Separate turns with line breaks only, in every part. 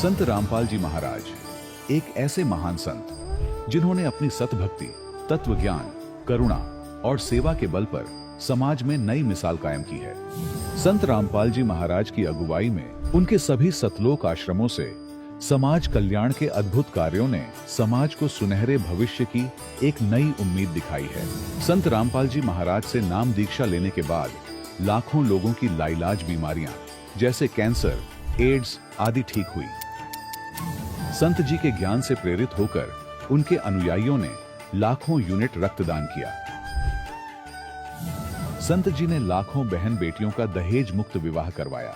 संत रामपाल जी महाराज एक ऐसे महान संत जिन्होंने अपनी सतभक्ति, तत्व ज्ञान, करुणा और सेवा के बल पर समाज में नई मिसाल कायम की है। संत रामपाल जी महाराज की अगुवाई में उनके सभी सतलोक आश्रमों से समाज कल्याण के अद्भुत कार्यों ने समाज को सुनहरे भविष्य की एक नई उम्मीद दिखाई है। संत रामपाल जी महाराज से नाम दीक्षा लेने के बाद लाखों लोगों की लाइलाज बीमारियां जैसे कैंसर, एड्स आदि ठीक हुई। संत जी के ज्ञान से प्रेरित होकर उनके अनुयायियों ने लाखों यूनिट रक्तदान किया। संत जी ने लाखों बहन बेटियों का दहेज मुक्त विवाह करवाया।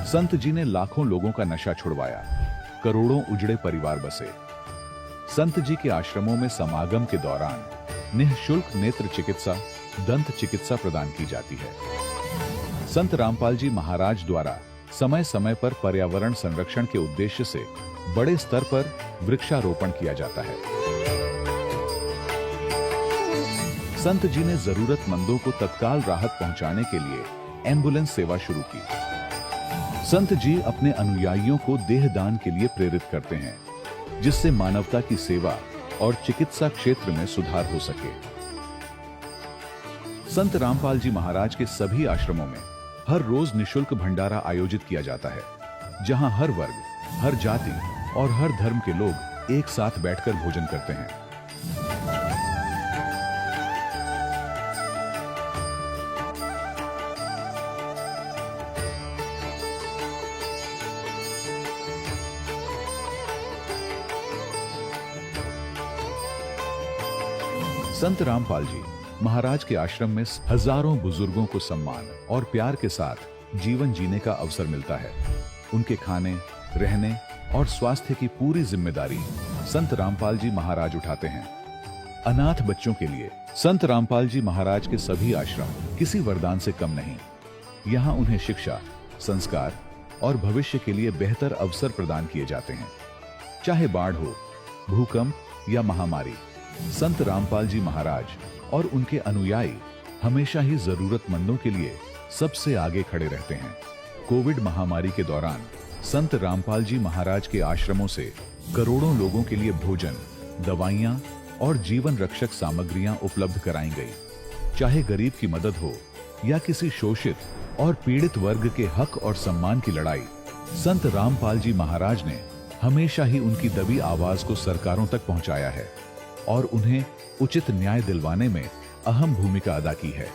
संत जी ने लाखों लोगों का नशा छुड़वाया, करोड़ों उजड़े परिवार बसे। संत जी के आश्रमों में समागम के दौरान निःशुल्क नेत्र चिकित्सा, दंत चिकित्सा प्रदान की जाती है। संत रामपाल जी महाराज द्वारा समय समय पर पर्यावरण संरक्षण के उद्देश्य से बड़े स्तर पर वृक्षारोपण किया जाता है। संत जी ने जरूरतमंदों को तत्काल राहत पहुंचाने के लिए एम्बुलेंस सेवा शुरू की। संत जी अपने अनुयायियों को देहदान के लिए प्रेरित करते हैं, जिससे मानवता की सेवा और चिकित्सा क्षेत्र में सुधार हो सके। संत रामपाल जी महाराज के सभी आश्रमों में हर रोज निःशुल्क भंडारा आयोजित किया जाता है, जहां हर वर्ग, हर जाति और हर धर्म के लोग एक साथ बैठकर भोजन करते हैं। संत रामपाल जी महाराज के आश्रम में हजारों बुजुर्गों को सम्मान और प्यार के साथ जीवन जीने का अवसर मिलता है। उनके खाने, रहने और स्वास्थ्य की पूरी जिम्मेदारी संत रामपाल जी महाराज उठाते हैं। अनाथ बच्चों के लिए संत रामपाल जी महाराज के सभी आश्रम किसी वरदान से कम नहीं। यहाँ उन्हें शिक्षा, संस्कार और भविष्य के लिए बेहतर अवसर प्रदान किए जाते हैं। चाहे बाढ़ हो, भूकंप या महामारी, संत रामपाल जी महाराज और उनके अनुयायी हमेशा ही जरूरतमंदों के लिए सबसे आगे खड़े रहते हैं। कोविड महामारी के दौरान संत रामपाल जी महाराज के आश्रमों से करोड़ों लोगों के लिए भोजन, दवाइयां और जीवन रक्षक सामग्रियां उपलब्ध कराई गई। चाहे गरीब की मदद हो या किसी शोषित और पीड़ित वर्ग के हक और सम्मान की लड़ाई, संत रामपाल जी महाराज ने हमेशा ही उनकी दबी आवाज को सरकारों तक पहुंचाया है और उन्हें उचित न्याय दिलवाने में अहम भूमिका अदा की है।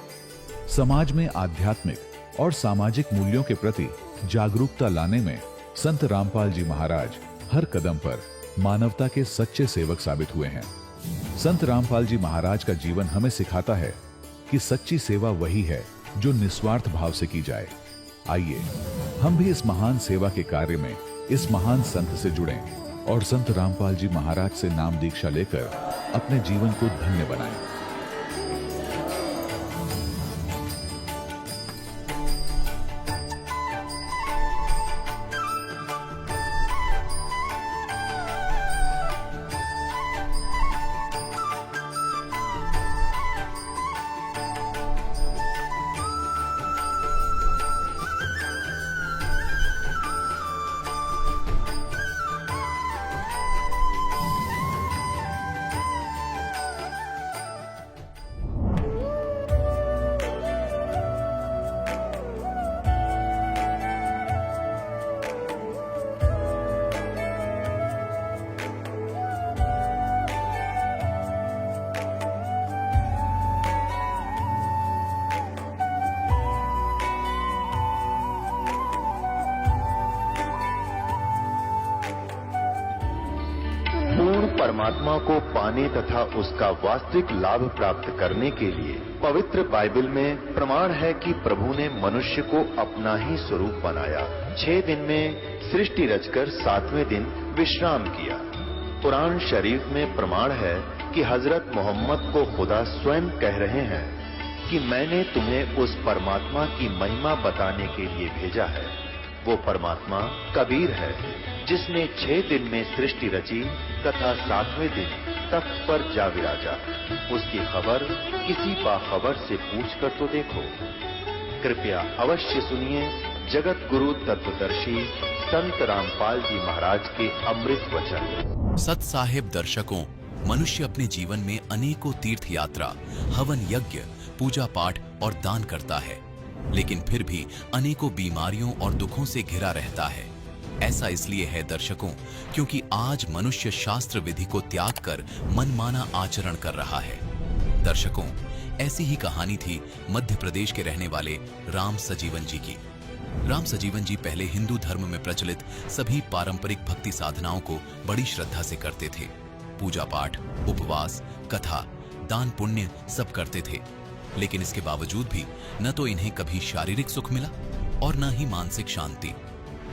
समाज में आध्यात्मिक और सामाजिक मूल्यों के प्रति जागरूकता लाने में संत रामपाल जी महाराज हर कदम पर मानवता के सच्चे सेवक साबित हुए हैं। संत रामपाल जी महाराज का जीवन हमें सिखाता है कि सच्ची सेवा वही है जो निस्वार्थ भाव से की जाए। आइए हम भी इस महान सेवा के कार्य में इस महान संत से जुड़ें और संत रामपाल जी महाराज से नाम दीक्षा लेकर अपने जीवन को धन्य बनाएं।
परमात्मा को पाने तथा उसका वास्तविक लाभ प्राप्त करने के लिए पवित्र बाइबल में प्रमाण है कि प्रभु ने मनुष्य को अपना ही स्वरूप बनाया। 6 दिन में सृष्टि रचकर 7वें दिन विश्राम किया। कुरान शरीफ में प्रमाण है कि हजरत मोहम्मद को खुदा स्वयं कह रहे हैं कि मैंने तुम्हें उस परमात्मा की महिमा बताने के लिए भेजा है। वो परमात्मा कबीर है जिसने 6 दिन में सृष्टि रची तथा 7वें दिन तख्त पर जा विराजा। उसकी खबर किसी बाखबर से पूछकर तो देखो। कृपया अवश्य सुनिए जगत गुरु तत्वदर्शी संत रामपाल जी महाराज के अमृत वचन।
सत साहेब दर्शकों, मनुष्य अपने जीवन में अनेकों तीर्थ यात्रा, हवन यज्ञ, पूजा पाठ और दान करता है, लेकिन फिर भी अनेकों बीमारियों और दुखों से घिरा रहता है। ऐसा इसलिए है दर्शकों, क्योंकि आज मनुष्य शास्त्र विधि को त्याग कर मनमाना आचरण कर रहा है। दर्शकों, ऐसी ही कहानी थी मध्य प्रदेश के रहने वाले राम सजीवन जी की। राम सजीवन जी पहले हिंदू धर्म में प्रचलित सभी पारंपरिक भक्ति साधनाओं को बड़ी श्रद्धा से करते थे। पूजा पाठ, उपवास, कथा, दान पुण्य सब करते थे, लेकिन इसके बावजूद भी न तो इन्हें कभी शारीरिक सुख मिला और न ही मानसिक शांति।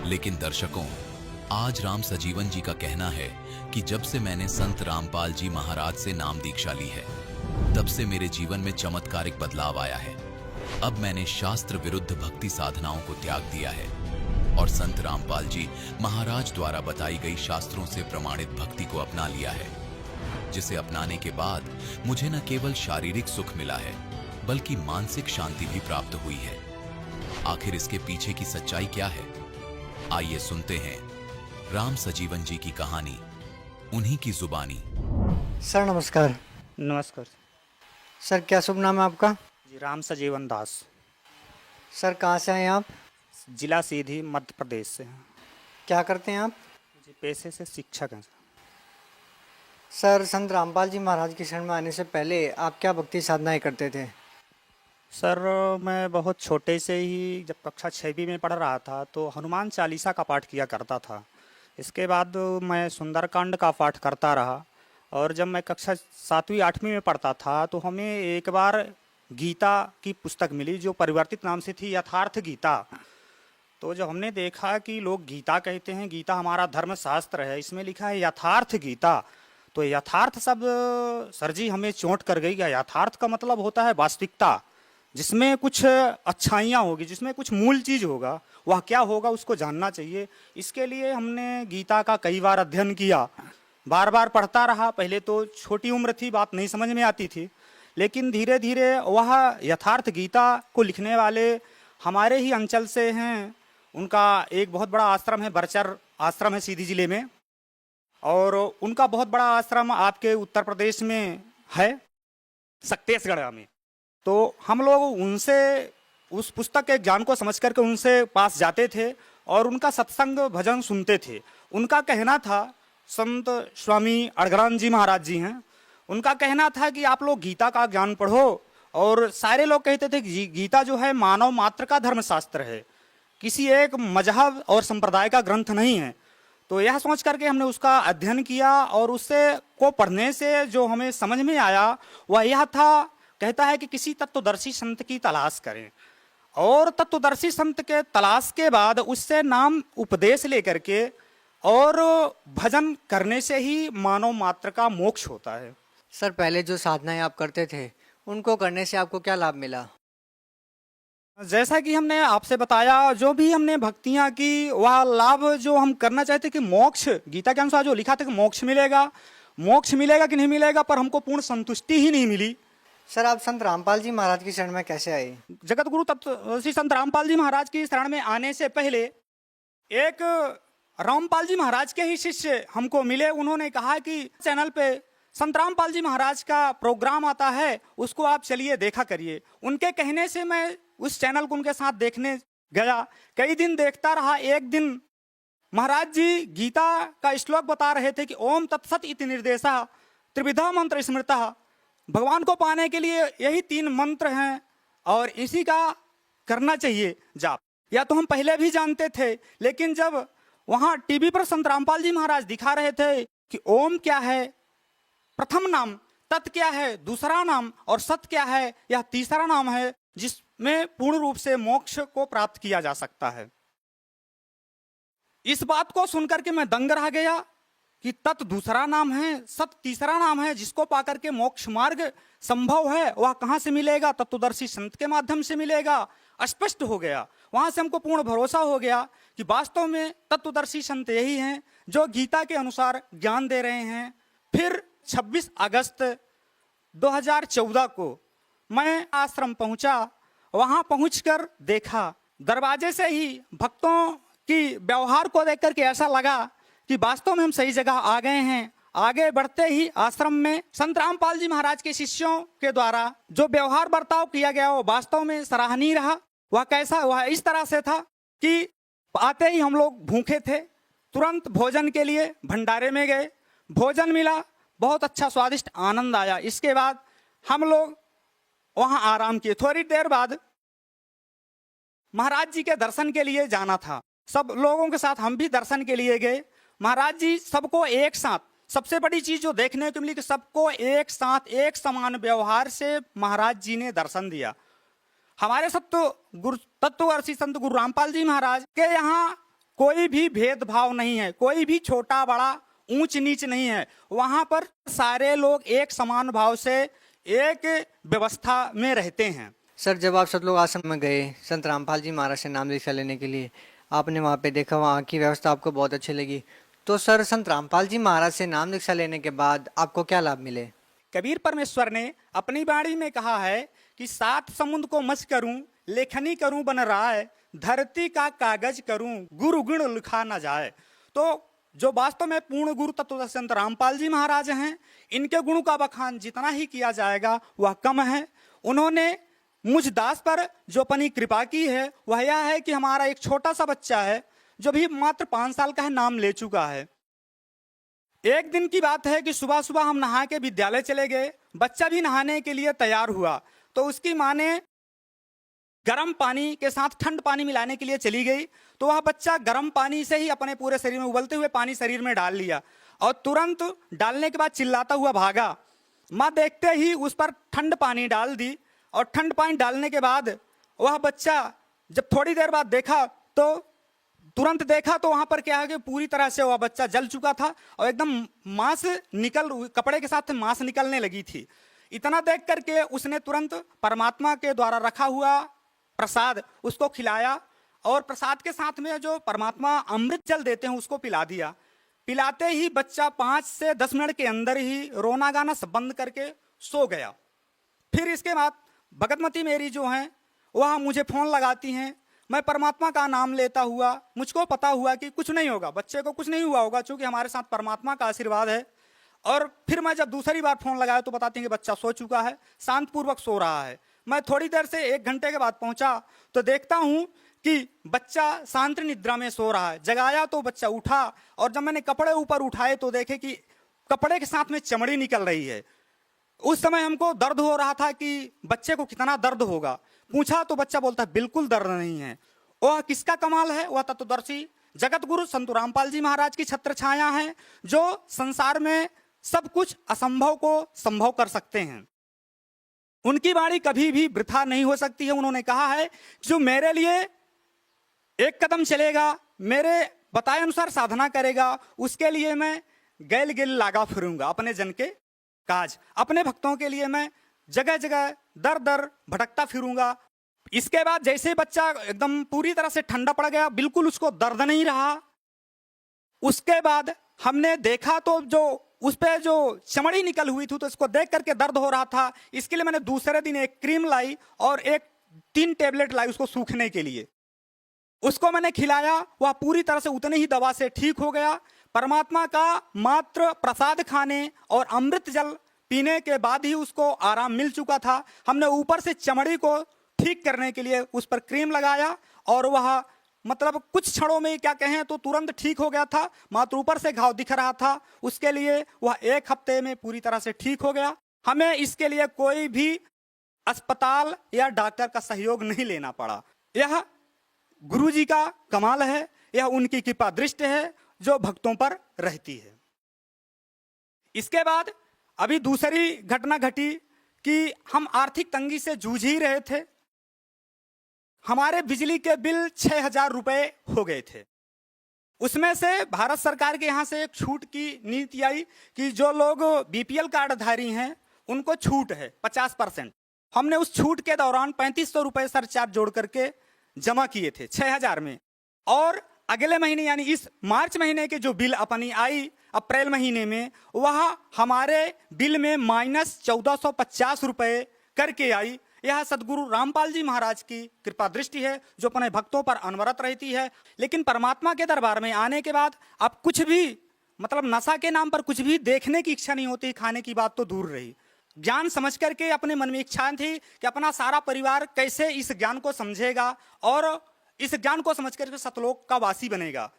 लेकिन दर्शकों, आज राम सजीवन जी का कहना है कि जब से मैंने संत रामपाल जी महाराज से नाम दीक्षा ली है, तब से मेरे जीवन में चमत्कारिक बदलाव आया है। अब मैंने शास्त्र विरुद्ध भक्ति साधनाओं को त्याग दिया है और संत रामपाल जी महाराज द्वारा बताई गई शास्त्रों से प्रमाणित भक्ति को अपना लिया है, जिसे अपनाने के बाद मुझे न केवल शारीरिक सुख मिला है, बल्कि मानसिक शांति भी प्राप्त हुई है। आखिर इसके पीछे की सच्चाई क्या है? आइए सुनते हैं राम सजीवन जी की कहानी, उन्हीं की जुबानी।
सर नमस्कार।
नमस्कार
सर क्या शुभ नाम है आपका?
जी, राम सजीवन दास।
सर कहाँ से आए आप?
जिला सीधी मध्य प्रदेश से हैं।
क्या करते हैं आप?
जी, पेशे से शिक्षक हैं।
सर संत रामपाल जी महाराज की शरण में आने से पहले आप क्या भक्ति साधनाएं करते थे?
सर मैं बहुत छोटे से ही जब कक्षा 6वीं में पढ़ रहा था तो हनुमान चालीसा का पाठ किया करता था। इसके बाद मैं सुंदरकांड का पाठ करता रहा, और जब मैं कक्षा 7वीं 8वीं में पढ़ता था तो हमें एक बार गीता की पुस्तक मिली जो परिवर्तित नाम से थी यथार्थ गीता। तो जब हमने देखा कि लोग गीता कहते हैं, गीता हमारा धर्म शास्त्र है, इसमें लिखा है यथार्थ गीता, तो यथार्थ शब्द सर जी हमें चोट कर गई। यथार्थ का मतलब होता है वास्तविकता, जिसमें कुछ अच्छाइयाँ होगी, जिसमें कुछ मूल चीज़ होगा, वह क्या होगा उसको जानना चाहिए। इसके लिए हमने गीता का कई बार अध्ययन किया, बार बार पढ़ता रहा। पहले तो छोटी उम्र थी, बात नहीं समझ में आती थी, लेकिन धीरे धीरे वह यथार्थ गीता को लिखने वाले हमारे ही अंचल से हैं। उनका एक बहुत बड़ा आश्रम है, बरचर आश्रम है सीधी जिले में, और उनका बहुत बड़ा आश्रम आपके उत्तर प्रदेश में है, सक्तेशगढ़ में। तो हम लोग उनसे उस पुस्तक के ज्ञान को समझ करके उनसे पास जाते थे और उनका सत्संग भजन सुनते थे। उनका कहना था, संत स्वामी अड़गड़ान जी महाराज जी हैं, उनका कहना था कि आप लोग गीता का ज्ञान पढ़ो। और सारे लोग कहते थे कि गीता जो है मानव मात्र का धर्मशास्त्र है, किसी एक मजहब और संप्रदाय का ग्रंथ नहीं है। तो यह सोच करके हमने उसका अध्ययन किया, और उससे को पढ़ने से जो हमें समझ में आया वह यह था, कहता है कि किसी तत्वदर्शी संत की तलाश करें, और तत्वदर्शी संत के तलाश के बाद उससे नाम उपदेश लेकर के और भजन करने से ही मानव मात्र का मोक्ष होता है।
सर पहले जो साधनाएं आप करते थे उनको करने से आपको क्या लाभ मिला?
जैसा कि हमने आपसे बताया, जो भी हमने भक्तियां की वह लाभ जो हम करना चाहते कि मोक्ष, गीता के अनुसार जो लिखा था कि मोक्ष मिलेगा, मोक्ष मिलेगा कि नहीं मिलेगा, पर हमको पूर्ण संतुष्टि ही नहीं मिली।
सर आप संत रामपाल जी महाराज की शरण में कैसे आए?
जगत गुरु तत्व श्री संत रामपाल जी महाराज की शरण में आने से पहले एक रामपाल जी महाराज के ही शिष्य हमको मिले। उन्होंने कहा कि चैनल पे संत रामपाल जी महाराज का प्रोग्राम आता है, उसको आप चलिए देखा करिए। उनके कहने से मैं उस चैनल को उनके साथ देखने गया, कई दिन देखता रहा। एक दिन महाराज जी गीता का श्लोक बता रहे थे कि ओम तत्सत इति निर्देशा त्रिविधा मंत्र स्मृतः, भगवान को पाने के लिए यही 3 मंत्र हैं और इसी का करना चाहिए जाप। या तो हम पहले भी जानते थे, लेकिन जब वहां टीवी पर संत रामपाल जी महाराज दिखा रहे थे कि ओम क्या है प्रथम नाम, तत् क्या है दूसरा नाम, और सत क्या है यह तीसरा नाम है, जिसमें पूर्ण रूप से मोक्ष को प्राप्त किया जा सकता है। इस बात को सुनकर के मैं दंग रह गया कि तत् दूसरा नाम है, सत तीसरा नाम है, जिसको पाकर के मोक्ष मार्ग संभव है, वह कहां से मिलेगा? तत्वदर्शी संत के माध्यम से मिलेगा। स्पष्ट हो गया, वहां से हमको पूर्ण भरोसा हो गया कि वास्तव में तत्वदर्शी संत यही हैं जो गीता के अनुसार ज्ञान दे रहे हैं। फिर 26 अगस्त 2014 को मैं आश्रम पहुंचा। वहां पहुंचकर देखा, दरवाजे से ही भक्तों की व्यवहार को देख करके ऐसा लगा कि वास्तव में हम सही जगह आ गए हैं। आगे बढ़ते ही आश्रम में संत रामपाल जी महाराज के शिष्यों के द्वारा जो व्यवहार बर्ताव किया गया वो वास्तव में सराहनीय रहा। वह कैसा, वह इस तरह से था कि आते ही हम लोग भूखे थे, तुरंत भोजन के लिए भंडारे में गए, भोजन मिला, बहुत अच्छा स्वादिष्ट आनंद आया। इसके बाद हम लोग वहां आराम किए। थोड़ी देर बाद महाराज जी के दर्शन के लिए जाना था, सब लोगों के साथ हम भी दर्शन के लिए गए। महाराज जी सबको एक साथ, सबसे बड़ी चीज जो देखने को मिली कि सबको एक साथ एक समान व्यवहार से महाराज जी ने दर्शन दिया। हमारे तत्वदर्शी संत गुरु रामपाल जी महाराज के यहाँ कोई भी भेदभाव नहीं है, कोई भी छोटा बड़ा ऊंच नीच नहीं है। वहां पर सारे लोग एक समान भाव से एक व्यवस्था में रहते हैं।
सर, जब आप सब लोग आश्रम में गए संत रामपाल जी महाराज से नाम दीक्षा लेने के लिए, आपने वहाँ पे देखा, वहाँ की व्यवस्था आपको बहुत अच्छी लगी, तो सर संत रामपाल जी महाराज से नाम दीक्षा लेने के बाद आपको क्या लाभ मिले?
कबीर परमेश्वर ने अपनी वाणी में कहा है कि 7 समुद्र को मछ करूं, लेखनी करूं बन राय, धरती का कागज करूं, गुरु गुण लिखा न जाए। तो जो वास्तव में पूर्ण गुरु तत्व संत रामपाल जी महाराज हैं, इनके गुणों का बखान जितना ही किया जाएगा वह कम है। उन्होंने मुझ दास पर जो अपनी कृपा की है वह यह है कि हमारा एक छोटा सा बच्चा है जो भी मात्र 5 साल का है, नाम ले चुका है। एक दिन की बात है कि सुबह सुबह हम नहा के विद्यालय चले गए, बच्चा भी नहाने के लिए तैयार हुआ, तो उसकी माँ ने गर्म पानी के साथ ठंड पानी मिलाने के लिए चली गई, तो वह बच्चा गर्म पानी से ही अपने पूरे शरीर में, उबलते हुए पानी शरीर में डाल लिया और तुरंत डालने के बाद चिल्लाता हुआ भागा। माँ देखते ही उस पर ठंड पानी डाल दी और ठंड पानी डालने के बाद वह बच्चा जब थोड़ी देर बाद देखा तो तुरंत देखा तो वहां पर क्या है कि पूरी तरह से वह बच्चा जल चुका था और एकदम मांस कपड़े के साथ मांस निकलने लगी थी। इतना देख करके उसने तुरंत परमात्मा के द्वारा रखा हुआ प्रसाद उसको खिलाया और प्रसाद के साथ में जो परमात्मा अमृत जल देते हैं उसको पिला दिया। पिलाते ही बच्चा 5 से 10 मिनट के अंदर ही रोना गाना सब बंद करके सो गया। फिर इसके बाद भगतमती मेरी जो हैं वह मुझे फोन लगाती हैं, मैं परमात्मा का नाम लेता हुआ, मुझको पता हुआ कि कुछ नहीं होगा, बच्चे को कुछ नहीं हुआ होगा क्योंकि हमारे साथ परमात्मा का आशीर्वाद है। और फिर मैं जब दूसरी बार फोन लगाया तो बताती हैं कि बच्चा सो चुका है, शांतपूर्वक सो रहा है। मैं थोड़ी देर से 1 घंटे के बाद पहुंचा तो देखता हूं कि बच्चा शांत निद्रा में सो रहा है। जगाया तो बच्चा उठा और जब मैंने कपड़े ऊपर उठाए तो देखे कि कपड़े के साथ में चमड़ी निकल रही है। उस समय हमको दर्द हो रहा था कि बच्चे को कितना दर्द होगा। पूछा तो बच्चा बोलता है बिल्कुल दर्द नहीं है। वह किसका कमाल है? वह तत्वदर्शी जगत गुरु संत रामपाल जी महाराज की छत्र छाया है जो संसार में सब कुछ असंभव को संभव कर सकते हैं। उनकी वाणी कभी भी वृथा नहीं हो सकती है। उन्होंने कहा है जो मेरे लिए 1 कदम चलेगा, मेरे बताए अनुसार साधना करेगा, उसके लिए मैं गैल गैल लागा फिरूंगा अपने जन के काज। अपने भक्तों के लिए मैं जगह जगह दर दर भटकता फिरूंगा। इसके बाद जैसे बच्चा एकदम पूरी तरह से ठंडा पड़ गया, बिल्कुल उसको दर्द नहीं रहा। उसके बाद हमने देखा तो जो उस पे जो चमड़ी निकल हुई थी तो इसको देख करके दर्द हो रहा था। इसके लिए मैंने दूसरे दिन एक क्रीम लाई और 3 टेबलेट लाई उसको सूखने के लिए। उसको मैंने खिलाया, वह पूरी तरह से उतनी ही दवा से ठीक हो गया। परमात्मा का मात्र प्रसाद खाने और अमृत जल पीने के बाद ही उसको आराम मिल चुका था। हमने ऊपर से चमड़ी को ठीक करने के लिए उस पर क्रीम लगाया और वह मतलब कुछ क्षणों में क्या कहें तो तुरंत ठीक हो गया था। मात्र ऊपर से घाव दिख रहा था, उसके लिए वह 1 हफ्ते में पूरी तरह से ठीक हो गया। हमें इसके लिए कोई भी अस्पताल या डॉक्टर का सहयोग नहीं लेना पड़ा। यह गुरु जी का कमाल है, यह उनकी कृपा दृष्टि है जो भक्तों पर रहती है। इसके बाद अभी दूसरी घटना घटी कि हम आर्थिक तंगी से जूझ ही रहे थे। हमारे बिजली के बिल 6000 रुपए हो गए थे। उसमें से भारत सरकार के यहाँ से एक छूट की नीति आई कि जो लोग बीपीएल कार्डधारी हैं उनको छूट है 50%। हमने उस छूट के दौरान 3500 रुपए सरचार्ज जोड़ करके जमा किए थे 6000 में। और अगले महीने यानी इस मार्च महीने के जो बिल अपनी आई अप्रैल महीने में, वह हमारे बिल में -1450 रुपए करके आई। यह सदगुरु रामपाल जी महाराज की कृपा दृष्टि है जो अपने भक्तों पर अनवरत रहती है। लेकिन परमात्मा के दरबार में आने के बाद अब कुछ भी मतलब नशा के नाम पर कुछ भी देखने की इच्छा नहीं होती, खाने की बात तो दूर रही। ज्ञान समझ करके अपने मन में इच्छा थी कि अपना सारा परिवार कैसे इस ज्ञान को समझेगा और इस ज्ञान को समझ करके सतलोक का वासी बनेगा।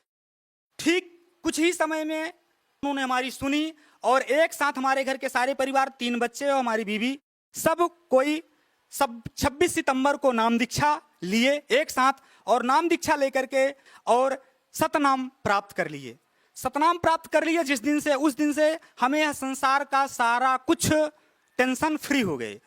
ठीक कुछ ही समय में उन्होंने हमारी सुनी और एक साथ हमारे घर के सारे परिवार, 3 बच्चे और हमारी बीवी, सब 26 सितंबर को नाम दीक्षा लिए एक साथ और नाम दीक्षा लेकर के और सतनाम प्राप्त कर लिए। सतनाम प्राप्त कर लिए जिस दिन से, उस दिन से हमें यह संसार का सारा कुछ टेंशन फ्री हो गए।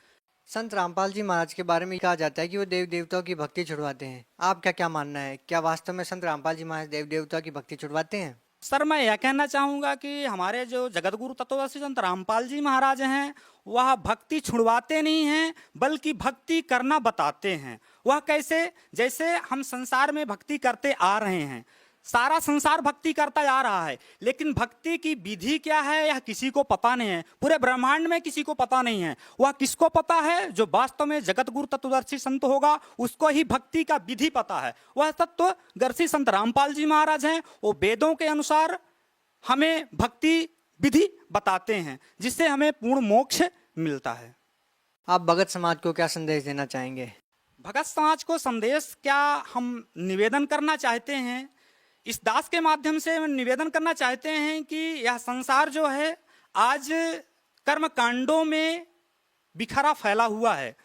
संत रामपाल जी महाराज के बारे में कहा जाता है कि वो देव देवताओं की भक्ति छुड़वाते हैं। आपका क्या मानना है, क्या वास्तव में संत रामपाल जी महाराज देव देवताओं की भक्ति छुड़वाते हैं?
सर मैं यह कहना चाहूँगा कि हमारे जो जगत गुरु तत्वदर्शी संत रामपाल जी महाराज हैं वह भक्ति छुड़वाते नहीं हैं बल्कि भक्ति करना बताते हैं। वह कैसे? जैसे हम संसार में भक्ति करते आ रहे हैं, सारा संसार भक्ति करता जा रहा है, लेकिन भक्ति की विधि क्या है यह किसी को पता नहीं है। पूरे ब्रह्मांड में किसी को पता नहीं है। वह किसको पता है? जो वास्तव में जगत गुरु तत्वदर्शी संत होगा उसको ही भक्ति का विधि पता है। वह तत्वदर्शी संत रामपाल जी महाराज हैं। वो वेदों के अनुसार हमें भक्ति विधि बताते हैं जिससे हमें पूर्ण मोक्ष मिलता है।
आप भगत समाज को क्या संदेश देना चाहेंगे?
भगत समाज को संदेश क्या हम निवेदन करना चाहते हैं, इस दास के माध्यम से हम निवेदन करना चाहते हैं कि यह संसार जो है आज कर्म कांडों में बिखरा फैला हुआ है।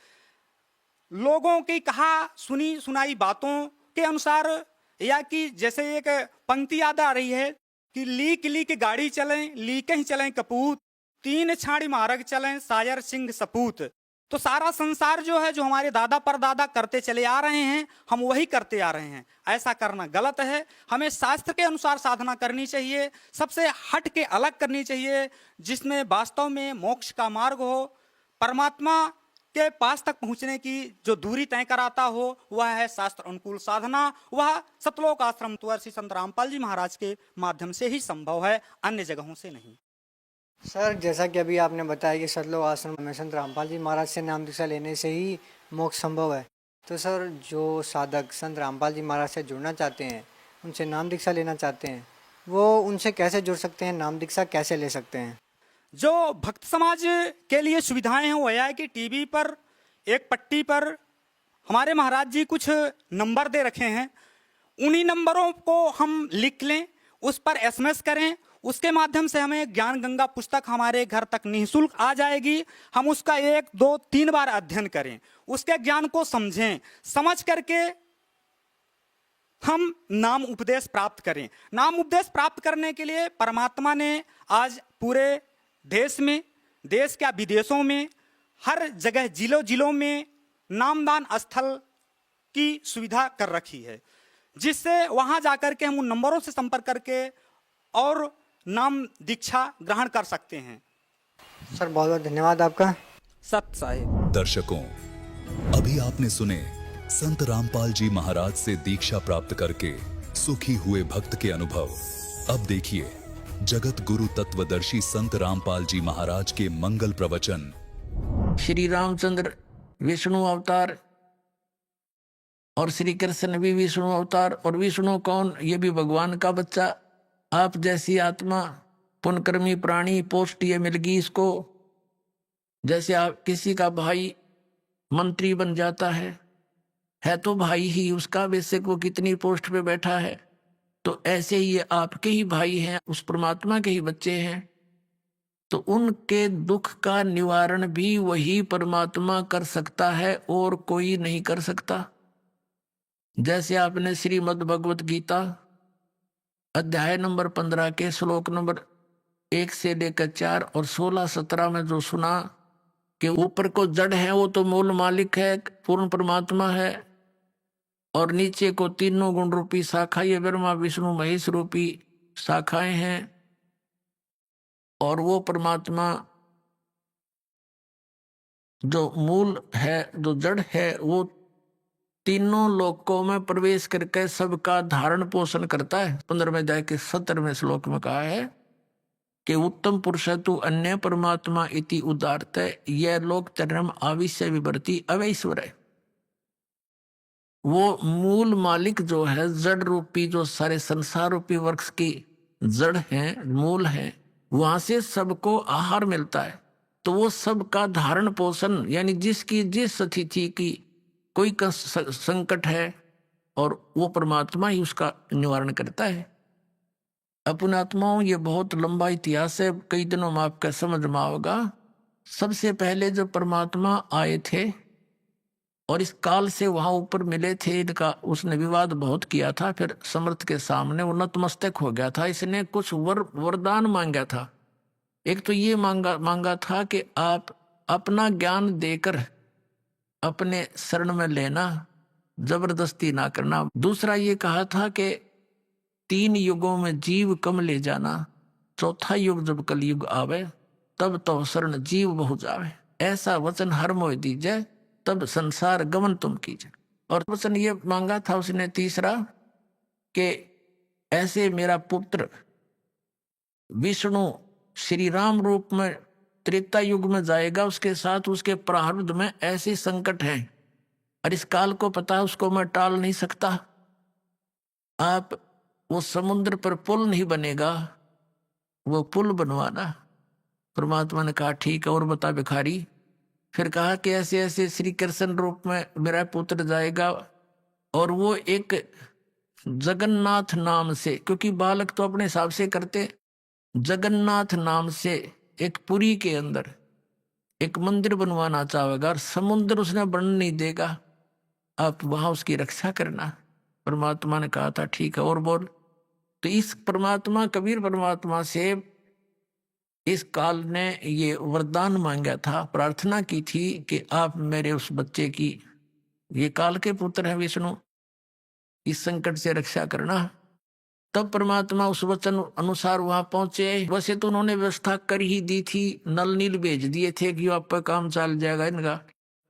लोगों की कहा सुनी सुनाई बातों के अनुसार, या कि जैसे एक पंक्ति याद आ रही है कि लीक लीक गाड़ी चलें, लीक ही चलें कपूत, 3 छाड़ी मार्ग चलें, सायर सिंह सपूत। तो सारा संसार जो है, जो हमारे दादा परदादा करते चले आ रहे हैं, हम वही करते आ रहे हैं। ऐसा करना गलत है। हमें शास्त्र के अनुसार साधना करनी चाहिए, सबसे हट के अलग करनी चाहिए, जिसमें वास्तव में मोक्ष का मार्ग हो, परमात्मा के पास तक पहुंचने की जो दूरी तय कराता हो, वह है शास्त्र अनुकूल साधना। वह सतलोक आश्रम तत्वदर्शी संत रामपाल जी महाराज के माध्यम से ही संभव है, अन्य जगहों से नहीं।
सर, जैसा कि अभी आपने बताया कि सतलोक आश्रम में संत रामपाल जी महाराज से नाम दीक्षा लेने से ही मोक्ष संभव है, तो सर जो साधक संत रामपाल जी महाराज से जुड़ना चाहते हैं, उनसे नाम दीक्षा लेना चाहते हैं, वो उनसे कैसे जुड़ सकते हैं, नाम दीक्षा कैसे ले सकते हैं?
जो भक्त समाज के लिए सुविधाएं हैं वो यह है कि टीवी पर एक पट्टी पर हमारे महाराज जी कुछ नंबर दे रखे हैं। उन्हीं नंबरों को हम लिख लें, उस पर SMS करें, उसके माध्यम से हमें ज्ञान गंगा पुस्तक हमारे घर तक निःशुल्क आ जाएगी। हम उसका 1, 2, 3 बार अध्ययन करें, उसके ज्ञान को समझें, समझ करके हम नाम उपदेश प्राप्त करें। नाम उपदेश प्राप्त करने के लिए परमात्मा ने आज पूरे देश में, देश क्या विदेशों में, हर जगह जिलों जिलों में नामदान स्थल की सुविधा कर रखी है, जिससे वहां जाकर के हम उन नंबरों से संपर्क करके और नाम दीक्षा ग्रहण कर सकते हैं।
सर बहुत बहुत धन्यवाद आपका।
सत साहिब।
दर्शकों, अभी आपने सुने संत रामपाल जी महाराज से दीक्षा प्राप्त करके सुखी हुए भक्त के अनुभव। अब देखिए जगत गुरु तत्वदर्शी संत रामपाल जी महाराज के मंगल प्रवचन।
श्री रामचंद्र विष्णु अवतार और श्री कृष्ण भी विष्णु अवतार। और विष्णु कौन? ये भी भगवान का बच्चा। आप जैसी आत्मा, पुण्यकर्मी प्राणी, पोस्ट ये मिल गई इसको। जैसे आप किसी का भाई मंत्री बन जाता है तो भाई ही उसका, वैसे को कितनी पोस्ट पे बैठा है, तो ऐसे ही ये आपके ही भाई हैं, उस परमात्मा के ही बच्चे हैं। तो उनके दुख का निवारण भी वही परमात्मा कर सकता है और कोई नहीं कर सकता। जैसे आपने श्रीमद् भगवत गीता अध्याय नंबर 15 के श्लोक नंबर 1 से लेकर 4 और 16-17 में जो सुना कि ऊपर को जड़ है वो तो मूल मालिक है, पूर्ण परमात्मा है, और नीचे को तीनों गुण रूपी शाखा ये ब्रह्मा विष्णु महेश रूपी शाखाएं हैं, और वो परमात्मा जो मूल है, जो जड़ है, वो तीनों लोकों में प्रवेश करके सबका धारण पोषण करता है। 15वें अध्याय के 17वें श्लोक में कहा है कि उत्तम पुरुष तु अन्य परमात्मा इति उदारत यह लोक चरम आविश्य विवर्ती अवैश्वर है। वो मूल मालिक जो है, जड़ रूपी जो सारे संसार रूपी वृक्ष की जड़ है, मूल है, वहां से सबको आहार मिलता है। तो वो सबका धारण पोषण, यानी जिसकी जिस स्थिति की कोई संकट है और वो परमात्मा ही उसका निवारण करता है। अपने आत्माओं, ये बहुत लंबा इतिहास है, कई दिनों में आपका समझ में आओगा। सबसे पहले जब परमात्मा आए थे और इस काल से वहां ऊपर मिले थे, इनका उसने विवाद बहुत किया था। फिर समर्थ के सामने वो नतमस्तक हो गया था। इसने कुछ वरदान मांगा था। एक तो ये मांगा था कि आप अपना ज्ञान देकर अपने शरण में लेना, जबरदस्ती ना करना। दूसरा ये कहा था कि 3 युगों में जीव कम ले जाना, चौथा युग जब कलयुग आवे तब तो शरण जीव बहु जावे। ऐसा वचन हर मोह दीजिए, तब संसार गमन तुम कीजिए। और वचन ये मांगा था उसने तीसरा कि ऐसे मेरा पुत्र विष्णु श्री राम रूप में त्रेता युग में जाएगा, उसके साथ उसके प्रारब्ध में ऐसे संकट हैं और इस काल को पता है, उसको मैं टाल नहीं सकता। आप वो समुद्र पर पुल नहीं बनेगा, वो पुल बनवाना। परमात्मा ने कहा ठीक है, और बता भिखारी। फिर कहा कि ऐसे ऐसे श्री कृष्ण रूप में मेरा पुत्र जाएगा और वो एक जगन्नाथ नाम से, क्योंकि बालक तो अपने हिसाब से करते, जगन्नाथ नाम से एक पुरी के अंदर एक मंदिर बनवाना चाहेगा और समुद्र उसने बन नहीं देगा, आप वहां उसकी रक्षा करना। परमात्मा ने कहा था ठीक है, और बोल। तो इस परमात्मा, कबीर परमात्मा से इस काल ने ये वरदान मांगा था, प्रार्थना की थी कि आप मेरे उस बच्चे की, ये काल के पुत्र है विष्णु, इस संकट से रक्षा करना। तब परमात्मा उस वचन अनुसार वहां पहुंचे। वैसे तो उन्होंने व्यवस्था कर ही दी थी, नल नील भेज दिए थे कि आप पर काम चल जाएगा इनका,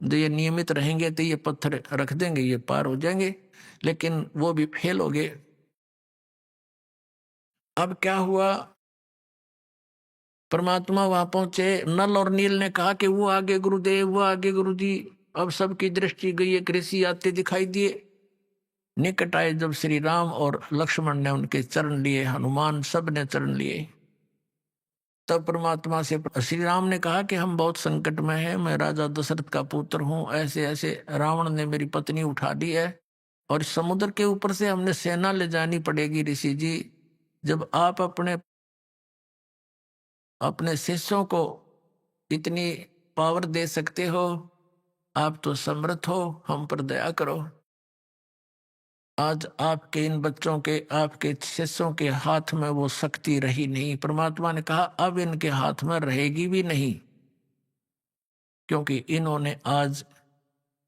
जो ये नियमित रहेंगे तो ये पत्थर रख देंगे, ये पार हो जाएंगे, लेकिन वो भी फेल हो गए। अब क्या हुआ, परमात्मा वहां पहुंचे। नल और नील ने कहा कि वो आगे गुरुदेव, वो आगे गुरुजी। अब सबकी दृष्टि गई, एक ऋषि आते दिखाई दिए। निकट आए जब श्री राम और लक्ष्मण ने उनके चरण लिए, हनुमान सब ने चरण लिए। तब परमात्मा से श्री राम ने कहा कि हम बहुत संकट में हैं, मैं राजा दशरथ का पुत्र हूं, ऐसे ऐसे रावण ने मेरी पत्नी उठा ली है और समुद्र के ऊपर से हमने सेना ले जानी पड़ेगी। ऋषि जी, जब आप अपने शिष्यों को इतनी पावर दे सकते हो, आप तो समर्थ हो, हम पर दया करो। आज आपके इन बच्चों के, आपके शिष्यों के हाथ में वो शक्ति रही नहीं। परमात्मा ने कहा अब इनके हाथ में रहेगी भी नहीं, क्योंकि इन्होंने आज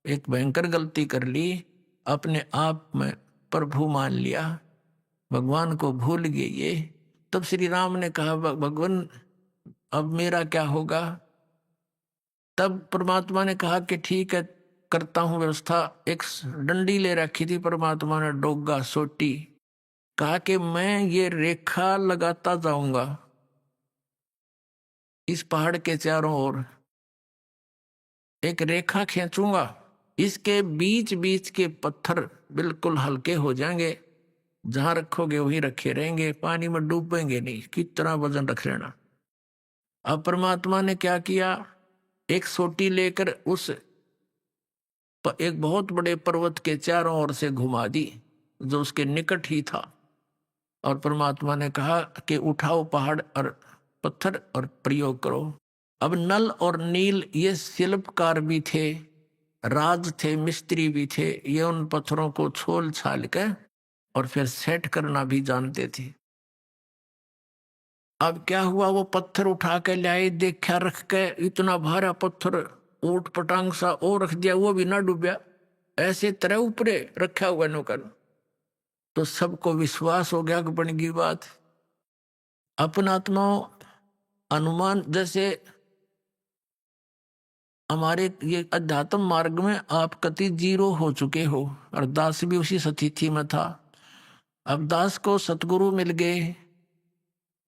एक भयंकर गलती कर ली, अपने आप में प्रभु मान लिया, भगवान को भूल गए ये। तब श्री राम ने कहा भगवान अब मेरा क्या होगा। तब परमात्मा ने कहा कि ठीक है, करता हूं व्यवस्था। एक डंडी ले रखी थी परमात्मा ने, डोगा सोटी, कहा कि मैं ये रेखा लगाता जाऊंगा इस पहाड़ के चारों ओर, एक रेखा खींचूंगा, इसके बीच बीच के पत्थर बिल्कुल हल्के हो जाएंगे, जहां रखोगे वहीं रखे रहेंगे, पानी में डूबेंगे नहीं, कितना वजन रख लेना। अब परमात्मा ने क्या किया, एक सोटी लेकर उस एक बहुत बड़े पर्वत के चारों ओर से घुमा दी, जो उसके निकट ही था। और परमात्मा ने कहा कि उठाओ पहाड़ और पत्थर और प्रयोग करो। अब नल और नील ये शिल्पकार भी थे, राज थे, मिस्त्री भी थे। ये उन पत्थरों को छोल छाल के और फिर सेट करना भी जानते थे। अब क्या हुआ, वो पत्थर उठा के लाए, देखा रख के, इतना भारा पत्थर ऊट पटांग सा और रख दिया, वो भी ना डूबया, ऐसे तरह ऊपरे रखा हुआ नौकर। तो सबको विश्वास हो गया कि बन गई बात। अपन आत्माओं, अनुमान जैसे हमारे ये अध्यात्म मार्ग में आप कति जीरो हो चुके हो, और दास भी उसी स्थिति में था। अब दास को सतगुरु मिल गए,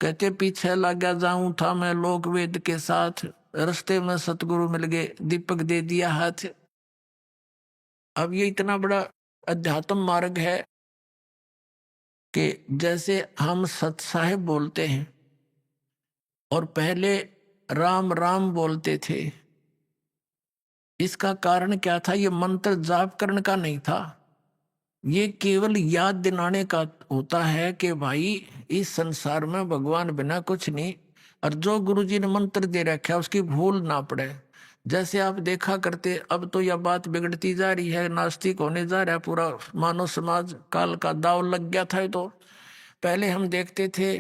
कहते पीछे लगा जाऊं था मैं लोक वेद के साथ, रास्ते में सतगुरु मिल गए, दीपक दे दिया हाथ। अब ये इतना बड़ा अध्यात्म मार्ग है कि जैसे हम सत साहेब बोलते हैं और पहले राम राम बोलते थे, इसका कारण क्या था? ये मंत्र जाप करने का नहीं था, ये केवल याद दिलाने का होता है कि भाई इस संसार में भगवान बिना कुछ नहीं, और जो गुरुजी ने मंत्र दे रखा है उसकी भूल ना पड़े। जैसे आप देखा करते, अब तो यह बात बिगड़ती जा रही है, नास्तिक होने जा रहा है पूरा मानव समाज, काल का दाव लग गया था। तो पहले हम देखते थे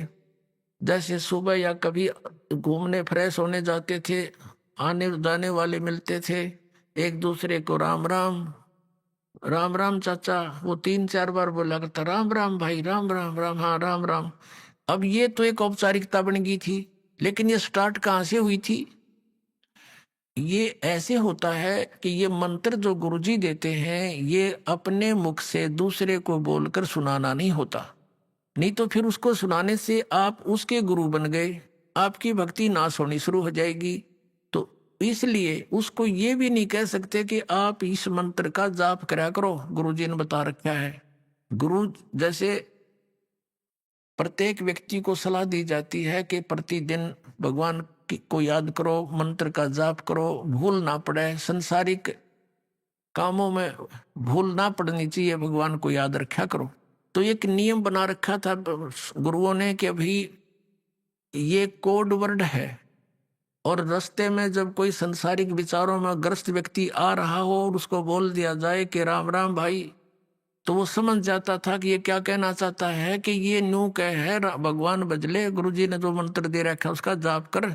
जैसे सुबह या कभी घूमने फ्रेश होने जाते थे, आने जाने वाले मिलते थे, एक दूसरे को राम राम राम राम चाचा, वो 3-4 बार बोला करता राम राम भाई, राम राम राम, हाँ राम राम। अब ये तो एक औपचारिकता बन गई थी, लेकिन ये स्टार्ट कहाँ से हुई थी? ये ऐसे होता है कि ये मंत्र जो गुरुजी देते हैं, ये अपने मुख से दूसरे को बोलकर सुनाना नहीं होता, नहीं तो फिर उसको सुनाने से आप उसके गुरु बन गए, आपकी भक्ति नाश होनी शुरू हो जाएगी। तो इसलिए उसको ये भी नहीं कह सकते कि आप इस मंत्र का जाप करा करो, गुरुजी ने बता रखा है। गुरु जैसे प्रत्येक व्यक्ति को सलाह दी जाती है कि प्रतिदिन भगवान को याद करो, मंत्र का जाप करो, भूल ना पड़े, संसारिक कामों में भूल ना पड़नी चाहिए, भगवान को याद रखा करो। तो एक नियम बना रखा था गुरुओं ने कि अभी ये कोड वर्ड है, और रास्ते में जब कोई संसारिक विचारों में ग्रस्त व्यक्ति आ रहा हो और उसको बोल दिया जाए कि राम राम भाई, तो वो समझ जाता था कि ये क्या कहना चाहता है, कि ये न्यू कह है भगवान बजले, गुरुजी ने जो मंत्र दे रखा उसका जाप कर,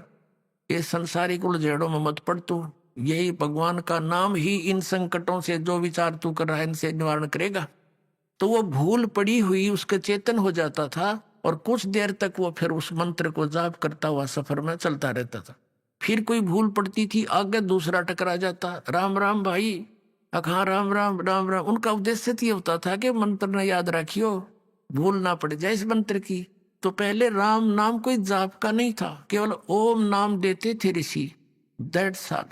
ये संसारिक उलझेड़ों में मत पड़ तू, यही भगवान का नाम ही इन संकटों से जो विचार तू कर रहा है इनसे निवारण करेगा। तो वो भूल पड़ी हुई उसके चेतन हो जाता था, और कुछ देर तक वो फिर उस मंत्र को जाप करता हुआ सफर में चलता रहता था। फिर कोई भूल पड़ती थी, आगे दूसरा टकरा जाता, राम राम भाई, हाँ राम राम राम राम। उनका उद्देश्य ये होता था कि मंत्र न याद रखियो, भूल ना पड़ जाए इस मंत्र की। तो पहले राम नाम कोई जाप का नहीं था, केवल ओम नाम देते थे ऋषि, दैट्स ऑल।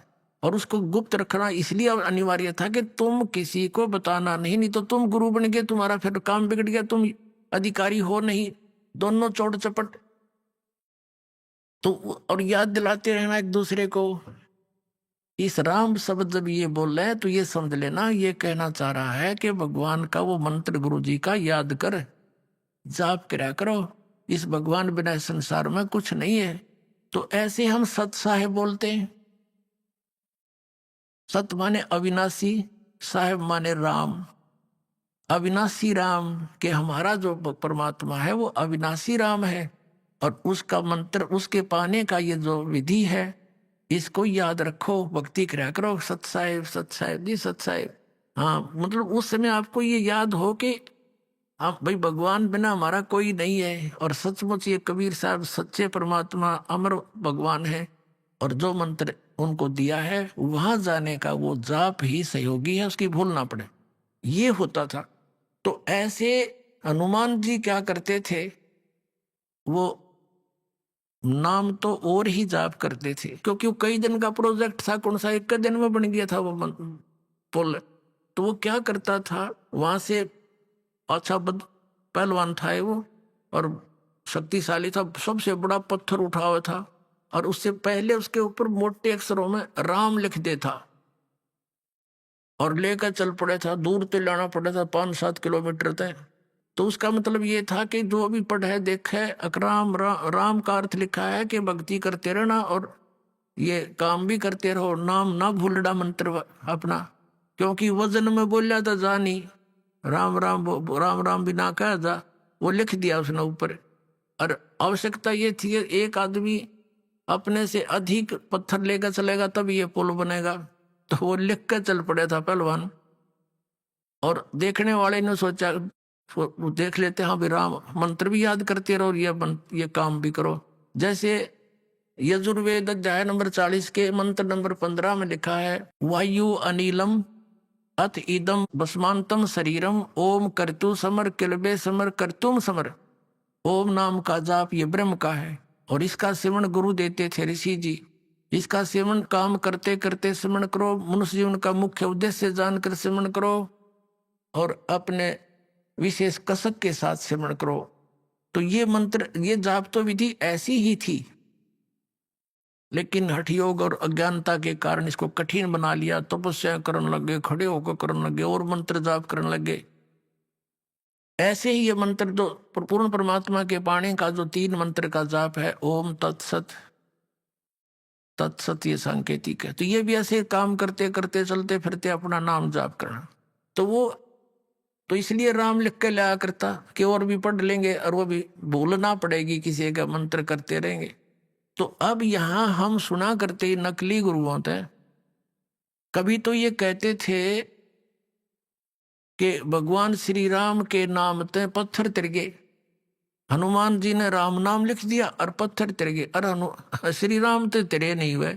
और उसको गुप्त रखना इसलिए अनिवार्य था कि तुम किसी को बताना नहीं तो तुम गुरु बन गए, तुम्हारा फिर काम बिगड़ गया, तुम अधिकारी हो नहीं, दोनों चौड़ चपट। तो और याद दिलाते रहना एक दूसरे को। इस राम शब्द जब ये बोल रहे हैं तो ये समझ लेना, ये कहना चाह रहा है कि भगवान का वो मंत्र गुरु जी का याद कर, जाप करा करो, इस भगवान बिना संसार में कुछ नहीं है। तो ऐसे हम सत साहेब बोलते हैं। सत माने अविनाशी, साहेब माने राम। अविनाशी राम के हमारा जो परमात्मा है वो अविनाशी राम है, और उसका मंत्र, उसके पाने का ये जो विधि है, इसको याद रखो, भक्ति करा करो, सत साहेब जी, सत साहेब। हाँ, मतलब उस समय आपको ये याद हो कि आप भाई भगवान बिना हमारा कोई नहीं है, और सचमुच ये कबीर साहब सच्चे परमात्मा अमर भगवान है, और जो मंत्र उनको दिया है वहां जाने का वो जाप ही सहयोगी है, उसकी भूल ना पड़े, ये होता था। तो ऐसे हनुमान जी क्या करते थे, वो नाम तो और ही जाप करते थे, क्योंकि वो कई दिन का प्रोजेक्ट था, कौन सा एक दिन में बन गया था वो पुल। तो वो क्या करता था, वहां से अच्छा पहलवान था वो, और शक्तिशाली था, सबसे बड़ा पत्थर उठा हुआ था, और उससे पहले उसके ऊपर मोटे अक्षरों में राम लिख देता और लेकर चल पड़े था। दूर तक लाना पड़ा था, 5-7 किलोमीटर तक। तो उसका मतलब ये था कि जो भी पढ़े देखे, अकराम राम का अर्थ लिखा है कि भक्ति करते रहना और ये काम भी करते रहो, नाम ना भूलना मंत्र अपना, क्योंकि वजन में बोला था जानी, राम राम भी ना कहा जा, वो लिख दिया उसने ऊपर। और आवश्यकता ये थी एक आदमी अपने से अधिक पत्थर लेकर चलेगा तब ये पुल बनेगा, तो वो लिख कर चल पड़ा था पहलवान। और देखने वाले ने सोचा, देख लेते हाँ भी राम मंत्र भी याद करते रहो और ये काम भी करो। जैसे यजुर्वेद अध्याय नंबर 40 के मंत्र नंबर 15 में लिखा है, वायु अनिलम अथ इदम भस्मांतम शरीरम ओम कर्तु समर किलबे समर कर्तुम समर। ओम नाम का जाप ये ब्रह्म का है और इसका सेवन गुरु देते थे ऋषि जी। इसका सेवन काम करते करते सेवन करो, मनुष्य जीवन का मुख्य उद्देश्य जानकर सेवन करो और अपने विशेष कसक के साथ सेवन करो। तो ये मंत्र, ये जाप तो विधि ऐसी ही थी, लेकिन हठयोग और अज्ञानता के कारण इसको कठिन बना लिया। तपस्या करने लगे, खड़े होकर करने लगे और मंत्र जाप करने लगे। ऐसे ही ये मंत्र जो पूर्ण परमात्मा के पाणी का जो 3 मंत्र का जाप है, ओम तत्सत, तत्सत ये सांकेतिक है। तो ये भी ऐसे काम करते करते चलते फिरते अपना नाम जाप करना। तो इसलिए राम लिख के लाया करता कि और भी पढ़ लेंगे और वो भी भूलना पड़ेगी, किसी का मंत्र करते रहेंगे। तो अब यहां हम सुना करते नकली गुरुओं थे। कभी तो ये कहते थे कि भगवान श्री राम के नाम ते पत्थर तिरगे, हनुमान जी ने राम नाम लिख दिया और पत्थर तिरगे, और श्री राम तो तिरे नहीं हुए।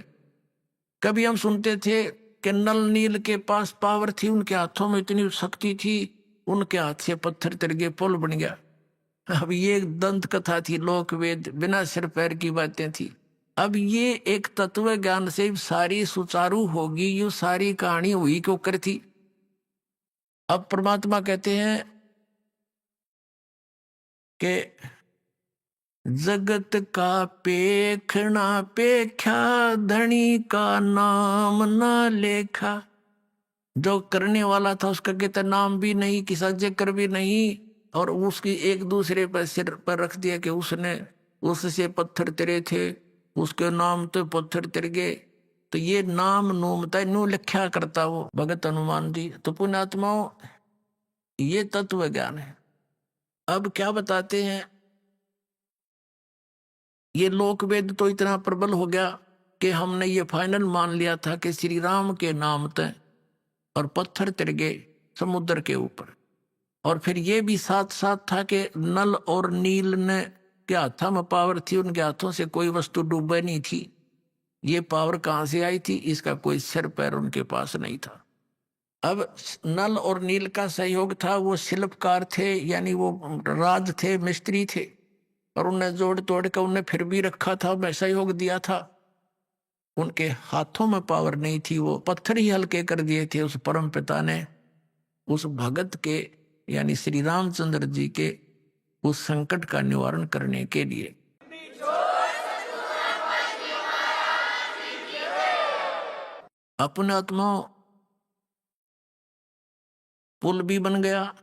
कभी हम सुनते थे कि नल नील के पास पावर थी, उनके हाथों में इतनी शक्ति थी, उनके हाथ से पत्थर तिरगे पुल बन गया। अब ये दंत कथा थी, लोक वेद बिना सिर पैर की बातें थी। अब ये एक तत्व ज्ञान से सारी सुचारू होगी, ये सारी कहानी हुई क्यों कर थी। अब परमात्मा कहते हैं कि जगत का पेखना पेख्या, धनी का नाम ना लेखा। जो करने वाला था उसका कहते नाम भी नहीं, किसा जिक्र भी नहीं, और उसकी एक दूसरे पर सिर पर रख दिया कि उसने, उससे पत्थर तिरे थे, उसके नाम तो पत्थर तिर गए। तो ये नाम नूमता नू लिखा करता वो भगत हनुमान जी। तो पुण्यात्माओं, ये तत्व ज्ञान है। अब क्या बताते हैं, ये लोक वेद तो इतना प्रबल हो गया कि हमने ये फाइनल मान लिया था कि श्री राम के नाम ते और पत्थर तिर गए समुद्र के ऊपर। और फिर ये भी साथ साथ था कि नल और नील ने के हाथों में पावर थी, उनके हाथों से कोई वस्तु डूबे नहीं थी। ये पावर कहाँ से आई थी, इसका कोई सिर पैर उनके पास नहीं था। अब नल और नील का सहयोग था, वो शिल्पकार थे, यानी वो राज थे, मिस्त्री थे, और उन्हें जोड़ तोड़ कर उन्हें फिर भी रखा था, उन्हें सहयोग दिया था। उनके हाथों में पावर नहीं थी, वो पत्थर ही हल्के कर दिए थे उस परम पिता ने, उस भगत के यानी श्री रामचंद्र जी के उस संकट का निवारण करने के लिए। अपने आत्माओं, पुल भी बन गया,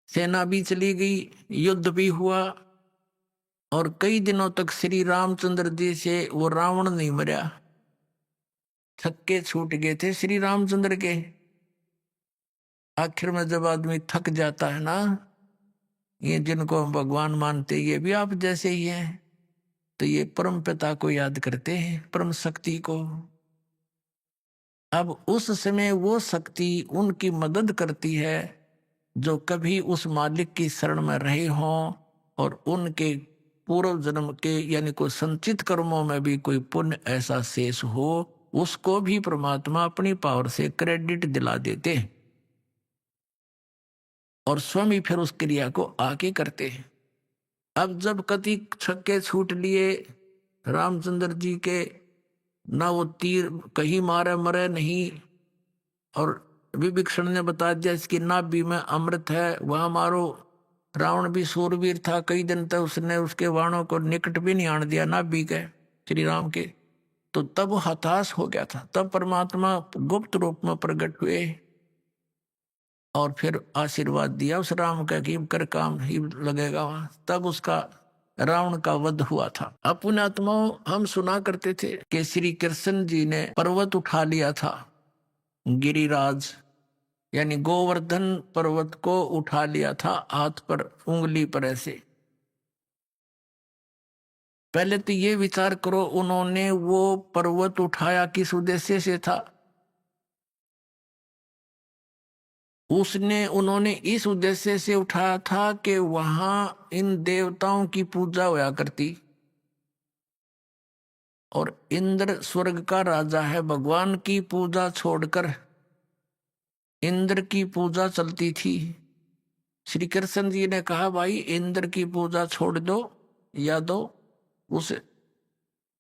सेना भी चली गई, युद्ध भी हुआ, और कई दिनों तक श्री रामचंद्र जी से वो रावण नहीं मरा। थक्के छूट गए थे श्री रामचंद्र के। आखिर में जब आदमी थक जाता है ना, ये जिनको हम भगवान मानते ये भी आप जैसे ही हैं, तो ये परम पिता को याद करते हैं, परम शक्ति को। अब उस समय वो शक्ति उनकी मदद करती है जो कभी उस मालिक की शरण में रहे हों और उनके पूर्व जन्म के यानी कोई संचित कर्मों में भी कोई पुण्य ऐसा शेष हो, उसको भी परमात्मा अपनी पावर से क्रेडिट दिला देते हैं और स्वयं ही फिर उस क्रिया को आके करते हैं। अब जब कति छक्के छूट लिए रामचंद्र जी के, ना वो तीर कहीं मारे मरे नहीं, और विभीषण ने बता दिया इसकी नाभि में अमृत है, वहां मारो। रावण भी सूरवीर था, कई दिन तक उसने उसके बाणों को निकट भी नहीं आने दिया नाभि के श्री राम के। तो तब हताश हो गया था, तब परमात्मा गुप्त रूप में प्रकट हुए और फिर आशीर्वाद दिया उस राम का कि कर काम ही लगेगा वहां। तब उसका रावण का वध हुआ था। अब पुण्यात्माओं, हम सुना करते थे कि श्री कृष्ण जी ने पर्वत उठा लिया था, गिरिराज यानी गोवर्धन पर्वत को उठा लिया था हाथ पर, उंगली पर ऐसे। पहले तो ये विचार करो, उन्होंने वो पर्वत उठाया किस उद्देश्य से था। उन्होंने इस उद्देश्य से उठाया था कि वहां इन देवताओं की पूजा होया करती, और इंद्र स्वर्ग का राजा है, भगवान की पूजा छोड़कर इंद्र की पूजा चलती थी। श्री कृष्ण जी ने कहा भाई इंद्र की पूजा छोड़ दो या दो उस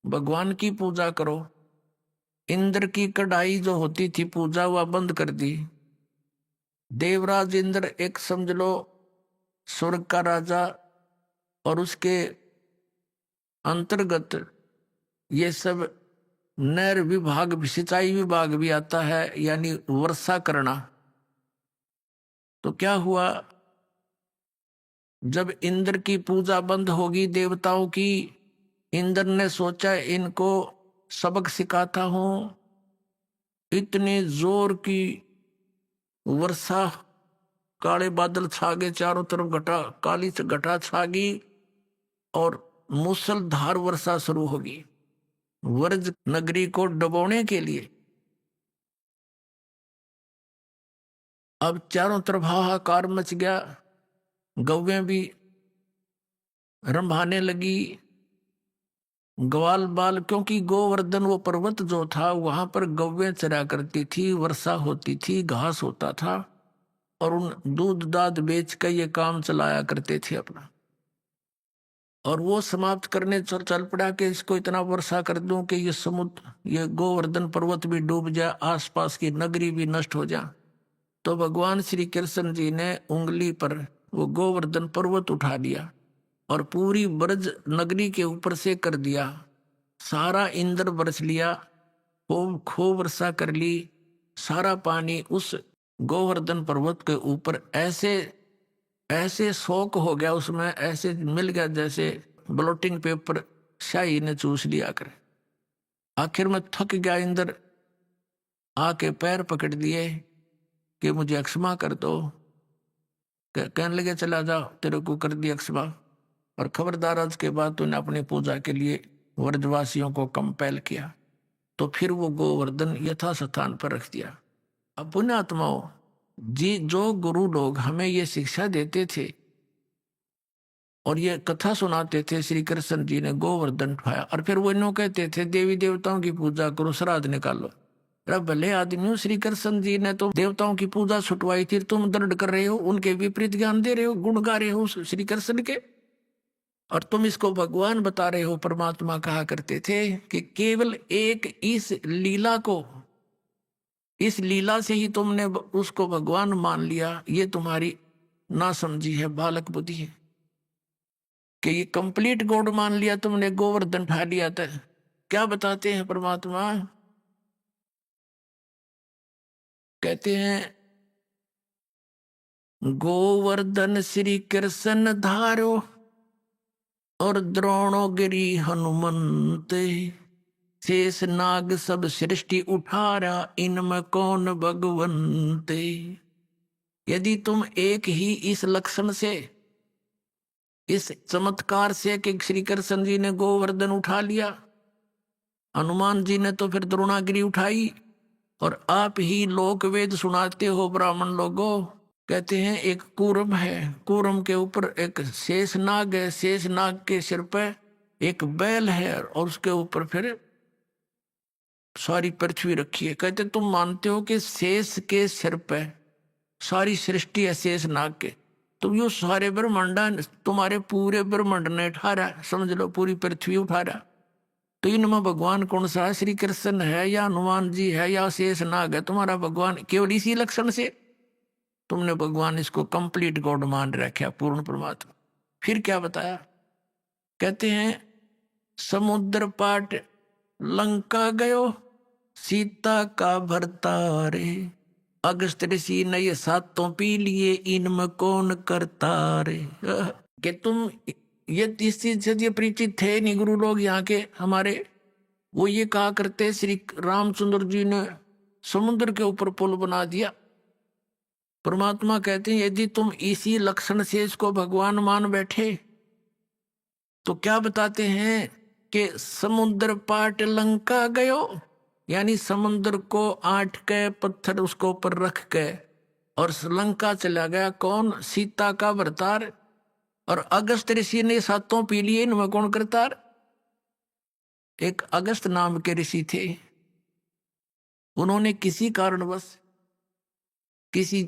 भगवान की पूजा करो। इंद्र की कढ़ाई जो होती थी पूजा वह बंद कर दी। देवराज इंद्र एक समझ लो स्वर्ग का राजा, और उसके अंतर्गत ये सब नहर विभाग सिंचाई विभाग भी आता है, यानी वर्षा करना। तो क्या हुआ, जब इंद्र की पूजा बंद होगी देवताओं की, इंद्र ने सोचा इनको सबक सिखाता हूं। इतने जोर की वर्षा, काले बादल छा गए चारों तरफ, घटा काली से घटा छा गई और मूसलधार वर्षा शुरू होगी व्रज नगरी को डुबोने के लिए। अब चारों तरफ हाहाकार मच गया, गौवें भी रंभाने लगी, ग्वाल बाल, क्योंकि गोवर्धन वो पर्वत जो था वहां पर गौवें चरा करती थी, वर्षा होती थी, घास होता था, और उन दूध दाद बेच कर ये काम चलाया करते थे अपना। और वो समाप्त करने चल पड़ा कि इसको इतना वर्षा कर दूं कि ये समुद्र, ये गोवर्धन पर्वत भी डूब जाए, आसपास की नगरी भी नष्ट हो जाए। तो भगवान श्री कृष्ण जी ने उंगली पर वो गोवर्धन पर्वत उठा लिया और पूरी ब्रज नगरी के ऊपर से कर दिया। सारा इंद्र बरस लिया, खूब खूब वर्षा कर ली। सारा पानी उस गोवर्धन पर्वत के ऊपर ऐसे ऐसे शौक हो गया, उसमें ऐसे मिल गया जैसे ब्लोटिंग पेपर शाही ने चूस लिया कर। आखिर में थक गया इंद्र, आके पैर पकड़ दिए कि मुझे क्षमा कर दो। कहने लगे चला जा, तेरे को कर दिया क्षमा, और खबरदार आज के बाद तूने अपनी पूजा के लिए व्रजवासियों को कंपेल किया। तो फिर वो गोवर्धन यथा स्थान पर रख दिया। अब पुण्यात्माओं जी, जो गुरु लोग हमें ये शिक्षा देते थे और ये कथा सुनाते थे, श्री कृष्ण जी ने गोवर्धन उठाया, और फिर वो इन्हों कहते थे देवी देवताओं की पूजा करो, श्राद्ध निकालो। अरे भले आदमी हो, श्री कृष्ण जी ने तो देवताओं की पूजा छुटवाई थी, तुम दंड कर रहे हो, उनके विपरीत ज्ञान दे रहे हो, गुण गा रहे हो श्री कृष्ण के, और तुम इसको भगवान बता रहे हो। परमात्मा कहा करते थे कि केवल एक इस लीला को, इस लीला से ही तुमने उसको भगवान मान लिया, ये तुम्हारी ना समझी है, बालक बुद्धि है, कि ये कंप्लीट गॉड मान लिया तुमने, गोवर्धन उठा लिया था। क्या बताते हैं परमात्मा, कहते हैं गोवर्धन श्री कृष्ण धारो और द्रोणोगिरी हनुमंते, शेष नाग सब सृष्टि उठारा, इनमें कौन भगवंते। यदि तुम एक ही इस लक्षण से, इस चमत्कार से कि श्री कृष्ण जी ने गोवर्धन उठा लिया, हनुमान जी ने तो फिर द्रोणागिरी उठाई, और आप ही लोक वेद सुनाते हो ब्राह्मण लोगों। कहते हैं एक कूर्म है, कूर्म के ऊपर एक शेष नाग है, शेष नाग के सिर पे एक बैल है, और उसके ऊपर फिर सारी पृथ्वी रखी है। कहते तुम मानते हो कि शेष के सिर पे सारी सृष्टि है, शेष नाग के, तुम यो सारे ब्रह्मांड, तुम्हारे पूरे ब्रह्मांड ने उठा रहा, समझ लो पूरी पृथ्वी उठा रहा। तो इनमें भगवान कौन सा है, श्री कृष्ण है या हनुमान जी है या शेष नाग है तुम्हारा भगवान? केवल इसी लक्षण से तुमने भगवान इसको कंप्लीट गॉड मान रखा, पूर्ण परमात्मा। फिर क्या बताया, कहते हैं समुद्र पाट लंका गयो, सीता का भरतारे, अगस्त ऋषि ने ये सातों पी लिए, इनमें कौन करता रे। कि तुम ये इस चीज से ये परिचित थे नहीं गुरु लोग यहाँ के हमारे, वो ये कहा करते श्री रामचंद्र जी ने समुद्र के ऊपर पुल बना दिया। परमात्मा कहते हैं यदि तुम इसी लक्षण से इसको भगवान मान बैठे, तो क्या बताते हैं कि समुद्र पाट लंका गयो, यानी समुद्र को आट के पत्थर उसको ऊपर रख के और लंका चला गया। कौन? सीता का भरतार। और अगस्त ऋषि ने सातों पी लिए, इनमें कौन करतार? एक अगस्त नाम के ऋषि थे, उन्होंने किसी कारणवश, किसी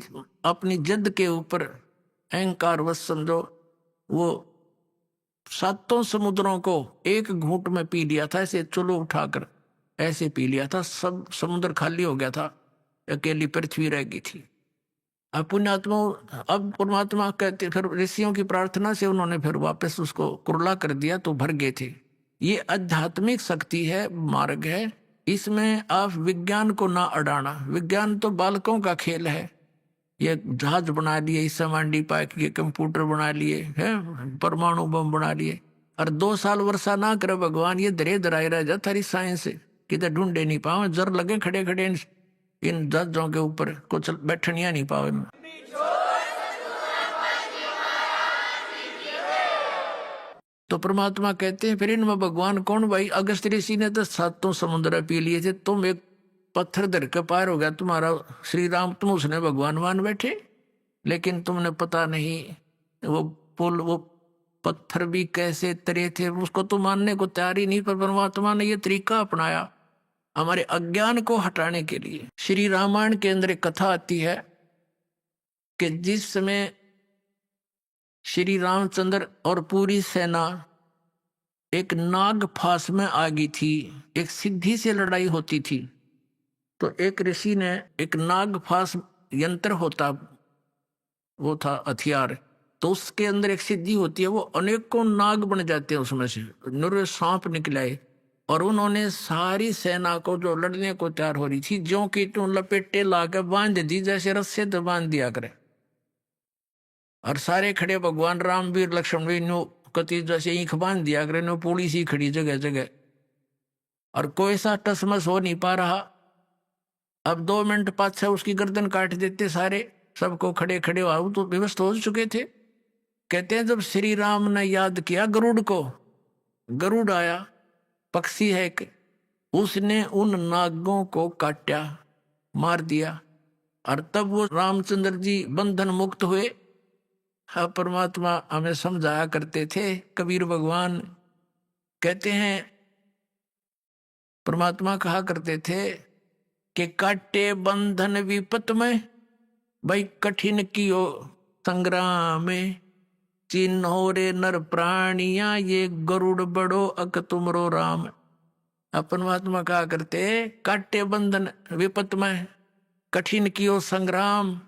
अपनी जिद के ऊपर अहंकार वश समझो वो 7 समुद्रों को एक घूंट में पी लिया था, ऐसे चुलो उठाकर ऐसे पी लिया था, सब समुद्र खाली हो गया था, अकेली पृथ्वी रह गई थी। अब पुण्यात्मा, अब परमात्मा कहते, फिर ऋषियों की प्रार्थना से उन्होंने फिर वापस उसको कुरला कर दिया तो भर गए थे। ये आध्यात्मिक शक्ति है, मार्ग है, इसमें आप विज्ञान को ना अड़ाना। विज्ञान तो बालकों का खेल है, ये जहाज बना लिए, इस मांडी पाइक के कंप्यूटर बना लिए हैं, परमाणु बम बना लिए, और 2 साल वर्षा ना करे भगवान, ये धरे धराए रह जा थारी साइंस किधर ढूंढे नहीं पाओ, जर लगे खड़े खड़े इन जहाजों के ऊपर कुछ बैठनिया नहीं पाओ इनमें। तो परमात्मा कहते हैं फिर इनमें भगवान कौन भाई? अगस्त ऋषि ने तो 7 समुद्र पी लिए थे, तुम एक पत्थर धर के पार हो गया तुम्हारा श्री राम, तुम उसने भगवान मान बैठे, लेकिन तुमने पता नहीं वो पुल, वो पत्थर भी कैसे तरे थे, उसको तो मानने को तैयार ही नहीं। पर परमात्मा ने ये तरीका अपनाया हमारे अज्ञान को हटाने के लिए। श्री रामायण के अंदर एक कथा आती है कि जिस समय श्री रामचंद्र और पूरी सेना एक नाग फांस में आ गई थी, एक सिद्धि से लड़ाई होती थी, तो एक ऋषि ने एक नाग फांस यंत्र होता, वो था हथियार, तो उसके अंदर एक सिद्धि होती है, वो अनेकों नाग बन जाते हैं, उसमें से नूरे सांप निकलाए, और उन्होंने सारी सेना को जो लड़ने को तैयार हो रही थी ज्यों की त्यों लपेटे लाकर बांध दी, जैसे रस्से तो बांध दिया करे। और सारे खड़े भगवान राम वीर लक्ष्मण भी नो कति जैसे ईख बांध दिया करे, नो पूरी सी खड़ी जगह जगह, और कोई सा टसमस हो नहीं पा रहा। अब 2 मिनट पाछे उसकी गर्दन काट देते सारे, सबको खड़े खड़े आओ तो विवश हो चुके थे। कहते हैं जब श्री राम ने याद किया गरुड़ को, गरुड़ आया, पक्षी है कि उसने उन नागों को काटा, मार दिया, और तब वो रामचंद्र जी बंधन मुक्त हुए। हाँ, परमात्मा हमें समझाया करते थे। कबीर भगवान कहते हैं, परमात्मा कहा करते थे कि काटे बंधन विपत में, भाई कठिन कियो संग्राम में, चिन्हो रे नर प्राणिया, ये गरुड़ बड़ो अक तुमरो राम। अब परमात्मा कहा करते, काटे बंधन विपत में, कठिन कियो संग्राम,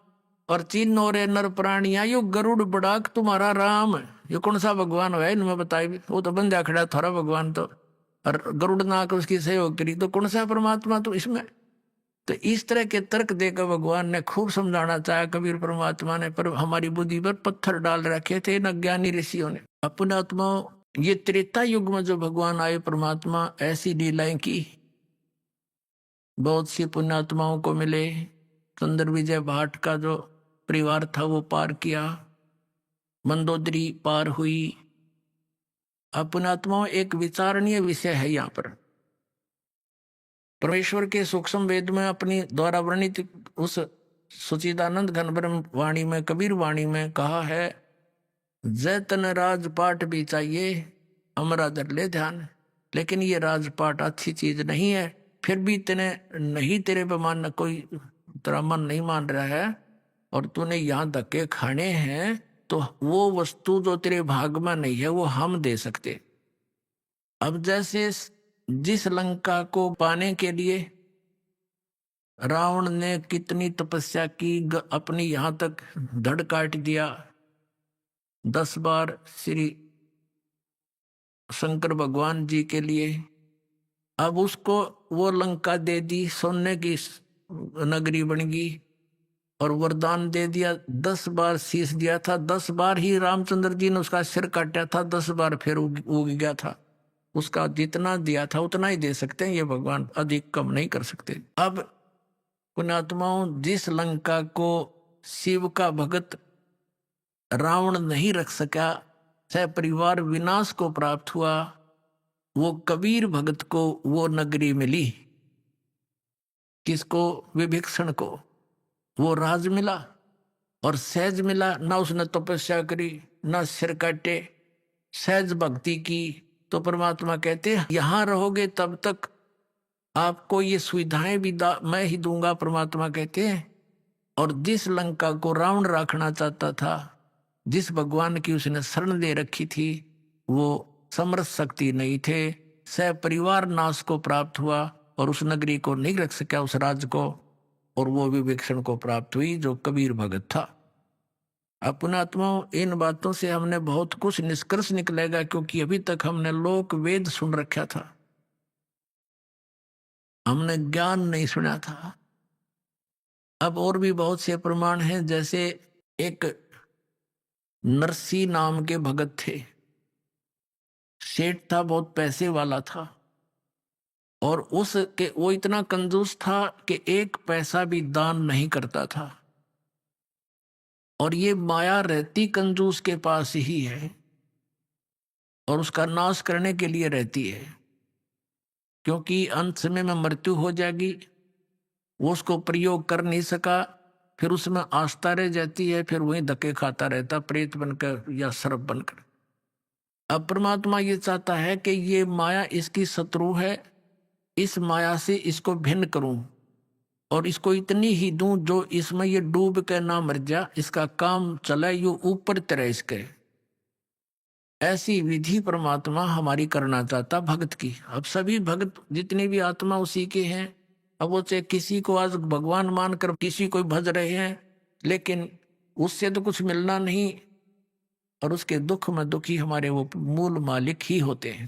और चिन्हो रे नर प्राणिया, यो गरुड़ बड़ा अक तुम्हारा राम। ये कौन सा भगवान है इनमें बताइए? वो तो बंदा खड़ा थारा भगवान, तो और गरुड़ नाक उसकी सहयोग करी, तो कौन सा परमात्मा तो इसमें? तो इस तरह के तर्क देकर भगवान ने खूब समझाना चाहा कबीर परमात्मा ने, पर हमारी बुद्धि पर पत्थर डाल रखे थे इन अज्ञानी ऋषियों ने। अपने आत्माओं, ये त्रेता युग में जो भगवान आए परमात्मा, ऐसी लीलाएं की, बहुत सी पुण्यात्माओं को मिले। सुंदर विजय भाट का जो परिवार था वो पार किया, मंदोदरी पार हुई। पुण्यात्माओं, एक विचारणीय विषय है यहाँ पर। परमेश्वर के सूक्ष्म वेद में अपनी द्वारा वर्णित उस सुचिदानंद घन ब्रह्म वाणी में, कबीर वाणी में कहा है, जय तन राजपाट भी चाहिए हमारा धर ले ध्यान। लेकिन ये राजपाट अच्छी चीज नहीं है, फिर भी तेने नहीं, तेरे पे मान कोई तेरा मन नहीं मान रहा है और तूने यहाँ धक्के खाने हैं, तो वो वस्तु जो तेरे भाग में नहीं है वो हम दे सकते। अब जैसे जिस लंका को पाने के लिए रावण ने कितनी तपस्या की, अपनी यहां तक धड़ काट दिया, 10 बार श्री शंकर भगवान जी के लिए, अब उसको वो लंका दे दी, सोने की नगरी बन गई, और वरदान दे दिया, 10 बार शीश दिया था, 10 बार ही रामचंद्र जी ने उसका सिर काटा था, 10 बार फिर उग गया था। उसका जितना दिया था उतना ही दे सकते हैं, ये भगवान अधिक कम नहीं कर सकते। अब पुण्यात्माओं, जिस लंका को शिव का भगत रावण नहीं रख सका, सह परिवार विनाश को प्राप्त हुआ, वो कबीर भगत को वो नगरी मिली। किसको? विभीषण को वो राज मिला और सहज मिला। ना उसने तपस्या करी, ना सिर काटे, सहज भक्ति की। तो परमात्मा कहते हैं यहां रहोगे तब तक आपको ये सुविधाएं भी मैं ही दूंगा, परमात्मा कहते हैं। और जिस लंका को रावण रखना चाहता था, जिस भगवान की उसने शरण दे रखी थी वो समर्थ शक्ति नहीं थे, परिवार नाश को प्राप्त हुआ और उस नगरी को नहीं रख सका, उस राज्य को, और वो विवेक्षण को प्राप्त हुई जो कबीर भगत था। अब पुणात्माओं, इन बातों से हमने बहुत कुछ निष्कर्ष निकलेगा, क्योंकि अभी तक हमने लोक वेद सुन रखा था, हमने ज्ञान नहीं सुना था। अब और भी बहुत से प्रमाण हैं, जैसे एक नरसी नाम के भगत थे, सेठ था, बहुत पैसे वाला था, और उसके वो इतना कंजूस था कि एक पैसा भी दान नहीं करता था। और ये माया रहती कंजूस के पास ही है और उसका नाश करने के लिए रहती है, क्योंकि अंत समय में मृत्यु हो जाएगी, वो उसको प्रयोग कर नहीं सका, फिर उसमें आस्था रह जाती है, फिर वही धक्के खाता रहता प्रेत बनकर या सर्प बनकर। अब परमात्मा ये चाहता है कि ये माया इसकी शत्रु है, इस माया से इसको भिन्न करूं और इसको इतनी ही दूं जो इसमें ये डूब के ना मर जा, इसका काम चले, यो ऊपर तरह इसके। ऐसी विधि परमात्मा हमारी करना चाहता भगत की। अब सभी भगत जितने भी आत्मा उसी के हैं। अब वो चाहे किसी को आज भगवान मानकर किसी को भज रहे हैं, लेकिन उससे तो कुछ मिलना नहीं, और उसके दुख में दुखी हमारे वो मूल मालिक ही होते हैं।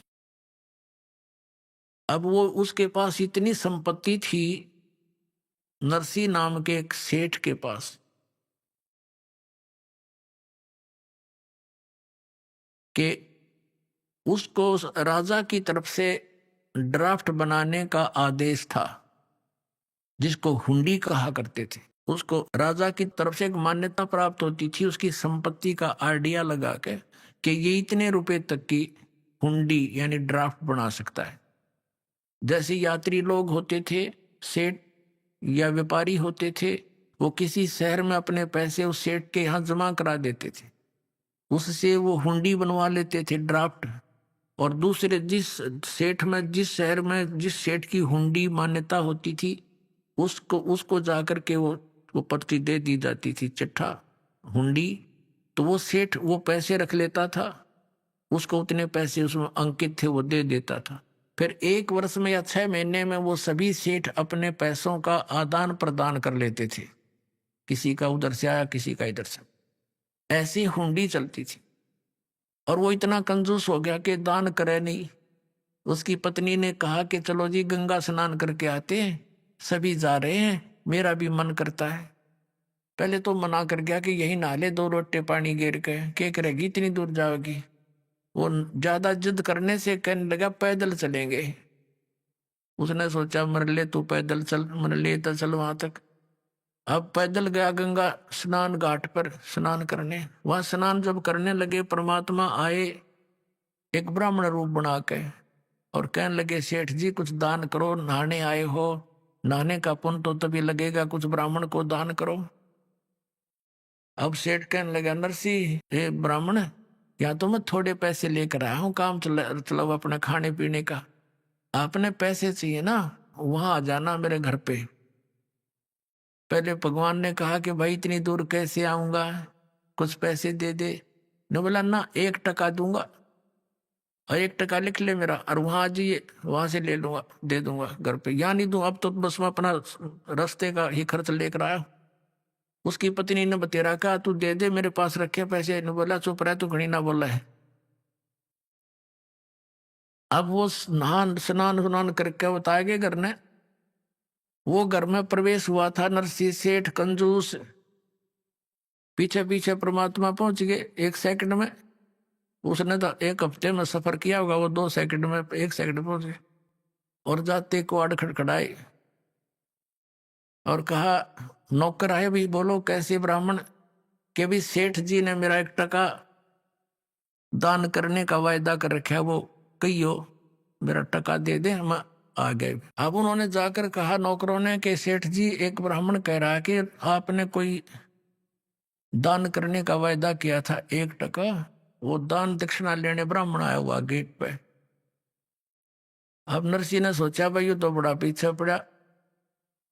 अब वो उसके पास इतनी संपत्ति थी, नरसी नाम के एक सेठ के पास, कि उसको राजा की तरफ से ड्राफ्ट बनाने का आदेश था, जिसको हुंडी कहा करते थे। उसको राजा की तरफ से एक मान्यता प्राप्त होती थी, उसकी संपत्ति का आइडिया लगा के कि ये इतने रुपए तक की हुंडी यानी ड्राफ्ट बना सकता है। जैसे यात्री लोग होते थे, सेठ या व्यापारी होते थे, वो किसी शहर में अपने पैसे उस सेठ के यहाँ जमा करा देते थे, उससे वो हुंडी बनवा लेते थे ड्राफ्ट, और दूसरे जिस सेठ में, जिस शहर में जिस सेठ की हुंडी मान्यता होती थी, उसको जाकर के वो पर्ची दे दी जाती थी, चिट्ठा हुंडी। तो वो सेठ वो पैसे रख लेता था, उसको उतने पैसे उसमें अंकित थे वो दे देता था। फिर 1 वर्ष में या 6 महीने में वो सभी सेठ अपने पैसों का आदान प्रदान कर लेते थे, किसी का उधर से आया, किसी का इधर से। ऐसी हुंडी चलती थी। और वो इतना कंजूस हो गया कि दान करे नहीं। उसकी पत्नी ने कहा कि चलो जी गंगा स्नान करके आते हैं, सभी जा रहे हैं, मेरा भी मन करता है। पहले तो मना कर गया कि यही नहा ले 2 लोटे पानी गिर के, क्या करेगी इतनी दूर जाओगी। वो ज्यादा जिद करने से कहने लगा पैदल चलेंगे। उसने सोचा मर ले तू पैदल चल, मर ले तो चल वहां तक। अब पैदल गया गंगा स्नान घाट पर स्नान करने। वहां स्नान जब करने लगे, परमात्मा आए एक ब्राह्मण रूप बना के और कहने लगे सेठ जी कुछ दान करो, नहाने आए हो, नहाने का पुण्य तो तभी लगेगा, कुछ ब्राह्मण को दान करो। अब सेठ कहने लगा नरसी हे ब्राह्मण, या तो मैं थोड़े पैसे लेकर आया हूं, काम चलाओ अपने खाने पीने का, आपने पैसे चाहिए ना, वहां आ जाना मेरे घर पे। पहले भगवान ने कहा कि भाई इतनी दूर कैसे आऊंगा, कुछ पैसे दे दे। ने बोला ना 1 टका दूंगा, और 1 टका लिख ले मेरा, और वहां आ जाइए, वहां से ले लूंगा, दे दूंगा घर पे। या नहीं दूं, अब तो बस मैं अपना रास्ते का ही खर्च लेकर आया। उसकी पत्नी ने बतेरा कहा तू दे दे, मेरे पास रखे पैसे। ने बोला चुप रह, तू घड़ी ना बोला है। अब वो स्नान करके बताया गया घर ने, वो घर में प्रवेश हुआ था नरसी सेठ कंजूस। पीछे पीछे परमात्मा पहुंच गए 1 सेकंड में। उसने तो 1 हफ्ते में सफर किया होगा, वो 2 सेकंड में 1 सेकंड में पहुंच गए। और जाते को आड़ खड़खड़ाए और कहा नौकर आए भी, बोलो कैसे ब्राह्मण, के भी सेठ जी ने मेरा 1 टका दान करने का वायदा कर रखा है, वो कहियो मेरा टका दे दे, हम आ गए। अब उन्होंने जाकर कहा नौकरों ने कि सेठ जी एक ब्राह्मण कह रहा है कि आपने कोई दान करने का वायदा किया था 1 टका, वो दान दक्षिणा लेने ब्राह्मण आया हुआ गेट पे। अब नरसी ने सोचा भाई ये तो बड़ा पीछे पड़ा,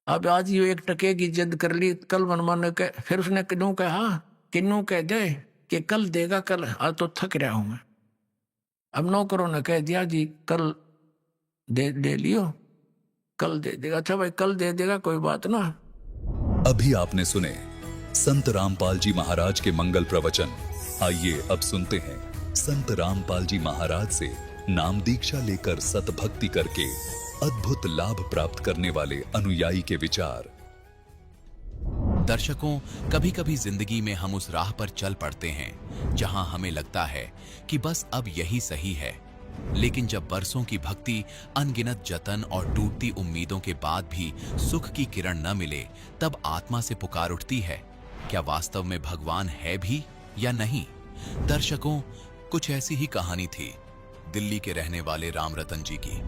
अब आज ये 1 टके की जिद कर ली, कल मन के। फिर उसने किन्नू कहा, किन्नू कह दे कि कल देगा, कल, आज तो थक रहा हूं मैं। अब नौकरों ने कह दिया जी कल दे लियो, कल दे देगा। अच्छा भाई, कल दे देगा, कोई बात ना।
अभी आपने सुने संत रामपाल जी महाराज के मंगल प्रवचन। आइए अब सुनते हैं संत रामपाल जी महाराज से नाम दीक्षा लेकर सतभक्ति करके अद्भुत लाभ प्राप्त करने वाले अनुयायी के विचार।
दर्शकों, कभी कभी जिंदगी में हम उस राह पर चल पड़ते हैं जहां हमें लगता है कि बस अब यही सही है, लेकिन जब बरसों की भक्ति, अनगिनत जतन और टूटती उम्मीदों के बाद भी सुख की किरण न मिले, तब आत्मा से पुकार उठती है, क्या वास्तव में भगवान है भी या नहीं? दर्शकों, कुछ ऐसी ही कहानी थी दिल्ली के रहने वाले राम रतन जी की,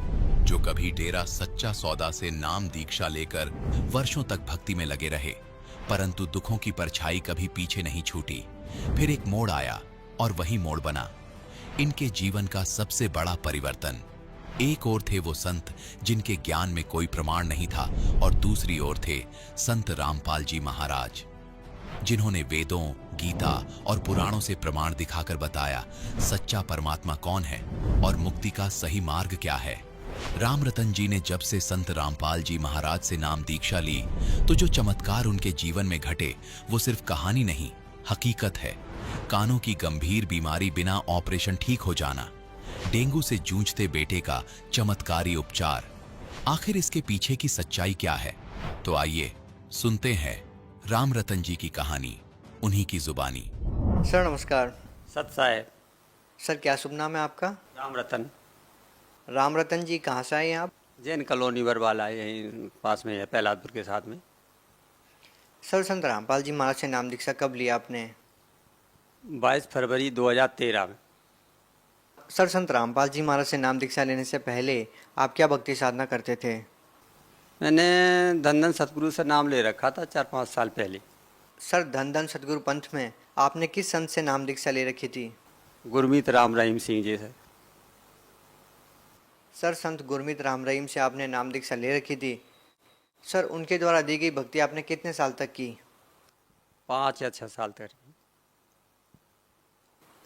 जो कभी डेरा सच्चा सौदा से नाम दीक्षा लेकर वर्षों तक भक्ति में लगे रहे, परंतु दुखों की परछाई कभी पीछे नहीं छूटी। फिर एक मोड़ आया और वही मोड़ बना इनके जीवन का सबसे बड़ा परिवर्तन। एक ओर थे वो संत जिनके ज्ञान में कोई प्रमाण नहीं था, और दूसरी ओर थे संत रामपाल जी महाराज, जिन्होंने वेदों, गीता और पुराणों से प्रमाण दिखाकर बताया सच्चा परमात्मा कौन है और मुक्ति का सही मार्ग क्या है। राम रतन जी ने जब से संत रामपाल जी महाराज से नाम दीक्षा ली, तो जो चमत्कार उनके जीवन में घटे वो सिर्फ कहानी नहीं, हकीकत है। कानों की गंभीर बीमारी बिना ऑपरेशन ठीक हो जाना, डेंगू से जूझते बेटे का चमत्कारी उपचार, आखिर इसके पीछे की सच्चाई क्या है? तो आइए सुनते हैं राम रतन जी की कहानी, उन्हीं की जुबानी।
सर नमस्कार।
सत साहेब।
सर क्या शुभ नाम है आपका?
राम रतन।
राम रतन जी कहाँ से आए हैं आप?
जैन कॉलोनी बरवाला, यहीं पास में है, पहलादपुर के साथ में।
सर संत रामपाल जी महाराज से नाम दीक्षा कब लिया आपने?
22 फरवरी 2013 में।
सर संत रामपाल जी महाराज से नाम दीक्षा लेने से पहले आप क्या भक्ति साधना करते थे?
मैंने धन धन सतगुरु से नाम ले रखा था 4-5 साल पहले।
सर धन धन सतगुरु पंथ में आपने किस संत से नाम दीक्षा ले रखी थी?
गुरमीत राम रहीम सिंह जी से।
सर संत गुरमीत राम रहीम से आपने नाम दीक्षा ले रखी थी। सर उनके द्वारा दी गई भक्ति आपने कितने साल तक की?
5 या 6 साल तक।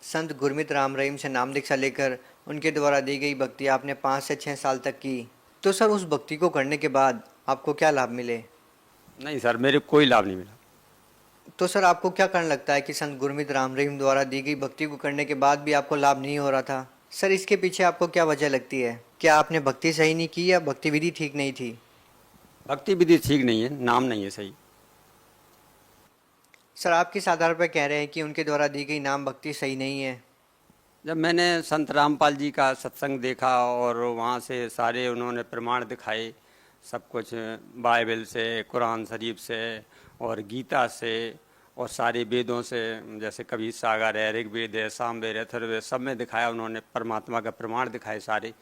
संत गुरमीत राम रहीम से नाम दीक्षा लेकर उनके द्वारा दी गई भक्ति आपने 5 से 6 साल तक की। तो सर उस भक्ति को करने के बाद आपको क्या लाभ मिले?
नहीं सर, मेरे कोई लाभ नहीं मिला।
तो सर आपको क्या कारण लगता है कि संत गुरमीत राम रहीम द्वारा दी गई भक्ति को करने के बाद भी आपको लाभ नहीं हो रहा था? सर इसके पीछे आपको क्या वजह लगती है? क्या आपने भक्ति सही नहीं की या भक्ति विधि ठीक नहीं थी?
भक्ति विधि ठीक नहीं है, नाम नहीं है सही।
सर आप किस आधार पर कह रहे हैं कि उनके द्वारा दी गई नाम भक्ति सही नहीं है?
जब मैंने संत रामपाल जी का सत्संग देखा और वहाँ से सारे उन्होंने प्रमाण दिखाए, सब कुछ बाइबल से, कुरान शरीफ से और गीता से और सारे वेदों से, जैसे कबीर सागर है, ऋग्वेद है, सामवेद है, अथर्ववेद, सब में दिखाया उन्होंने, परमात्मा का प्रमाण दिखाए सारे।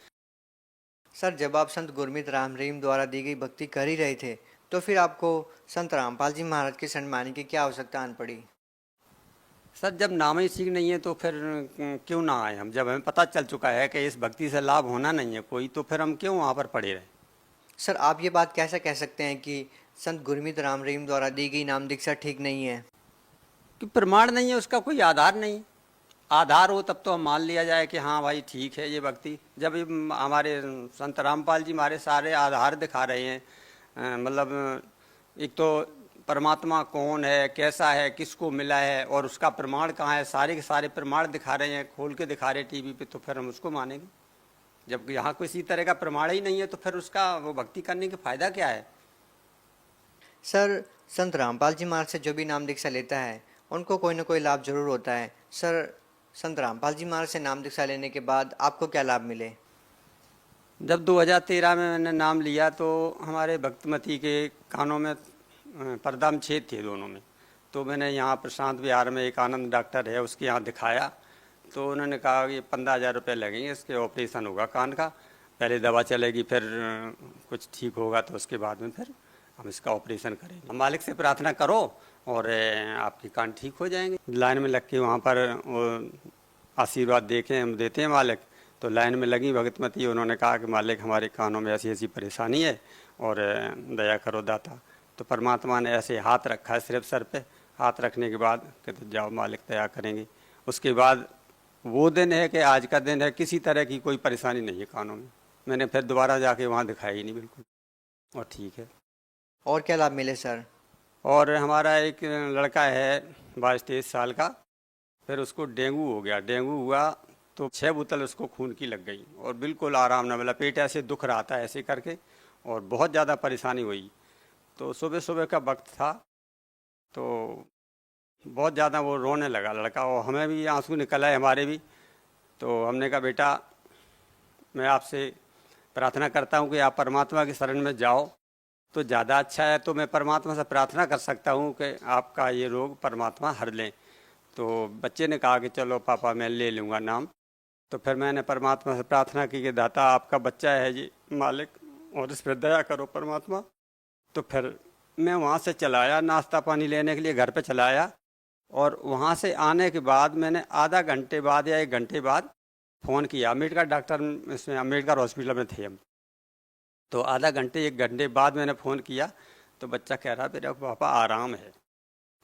सर जब आप संत गुरमीत राम रहीम द्वारा दी गई भक्ति कर ही रहे थे, तो फिर आपको संत रामपाल जी महाराज की शरण मानने की क्या आवश्यकता आन पड़ी?
सर जब नाम ही ठीक नहीं है तो फिर क्यों ना आए हम? जब हमें पता चल चुका है कि इस भक्ति से लाभ होना नहीं है कोई, तो फिर हम क्यों वहाँ पर पड़े रहे?
सर आप ये बात कैसे कह सकते हैं कि संत गुरमीत राम रहीम द्वारा दी गई नाम दीक्षा ठीक नहीं है?
कि प्रमाण नहीं है, उसका कोई आधार नहीं। आधार हो तब तो हम मान लिया जाए कि हाँ भाई ठीक है ये भक्ति। जब हमारे संत रामपाल जी हमारे सारे आधार दिखा रहे हैं, मतलब एक तो परमात्मा कौन है, कैसा है, किसको मिला है और उसका प्रमाण कहाँ है, सारे के सारे प्रमाण दिखा रहे हैं, खोल के दिखा रहे हैं टीवी पे, तो फिर हम उसको मानेंगे। जब यहाँ किसी तरह का प्रमाण ही नहीं है तो फिर उसका वो भक्ति करने का फायदा क्या है?
सर संत रामपाल जी महाराज से जो भी नाम दीक्षा लेता है उनको कोई ना कोई लाभ जरूर होता है। सर संत रामपाल जी महाराज से नाम दीक्षा लेने के बाद आपको क्या लाभ मिले?
जब 2013 में मैंने नाम लिया तो हमारे भक्तमती के कानों में परदाम छेद थे दोनों में। तो मैंने यहाँ प्रशांत विहार में एक आनंद डॉक्टर है, उसके यहाँ दिखाया। तो उन्होंने कहा कि 15,000 रुपये लगेंगे, इसके ऑपरेशन होगा कान का, पहले दवा चलेगी, फिर कुछ ठीक होगा तो उसके बाद में फिर हम इसका ऑपरेशन करेंगे। मालिक से प्रार्थना करो और आपके कान ठीक हो जाएंगे। लाइन में लग के वहाँ पर वो आशीर्वाद देते हैं मालिक। तो लाइन में लगी भगतमती, उन्होंने कहा कि मालिक हमारे कानों में ऐसी ऐसी परेशानी है और दया करो दाता। तो परमात्मा ने ऐसे हाथ रखा है सिर्फ सर पे, हाथ रखने के बाद कि तो जाओ मालिक दया करेंगे।
उसके बाद वो दिन है कि आज का दिन है, किसी तरह की कोई परेशानी नहीं है कानों में। मैंने फिर दोबारा जाके वहाँ दिखाया ही नहीं बिल्कुल, और ठीक है।
और क्या लाभ मिले सर?
और हमारा एक लड़का है 22-23 साल का, फिर उसको डेंगू हो गया। डेंगू हुआ तो 6 बोतल उसको खून की लग गई और बिल्कुल आराम न मिला। पेट ऐसे दुख रहा था ऐसे करके, और बहुत ज़्यादा परेशानी हुई। तो सुबह सुबह का वक्त था, तो बहुत ज़्यादा वो रोने लगा लड़का, और हमें भी आंसू निकल आए हमारे भी। तो हमने कहा बेटा मैं आपसे प्रार्थना करता हूँ कि आप परमात्मा की शरण में जाओ तो ज़्यादा अच्छा है। तो मैं परमात्मा से प्रार्थना कर सकता हूँ कि आपका ये रोग परमात्मा हर लें। तो बच्चे ने कहा कि चलो पापा मैं ले लूँगा नाम। तो फिर मैंने परमात्मा से प्रार्थना की कि दाता आपका बच्चा है जी मालिक, और इस पर दया करो परमात्मा। तो फिर मैं वहाँ से चला आया नाश्ता पानी लेने के लिए, घर पे चला आया। और वहाँ से आने के बाद मैंने आधा घंटे बाद या 1 घंटे बाद फ़ोन किया। अम्बेडकर डॉक्टर इसमें अम्बेडकर हॉस्पिटल में थे हम। तो आधा घंटे 1 घंटे बाद मैंने फ़ोन किया तो बच्चा कह रहा मेरा पापा आराम है।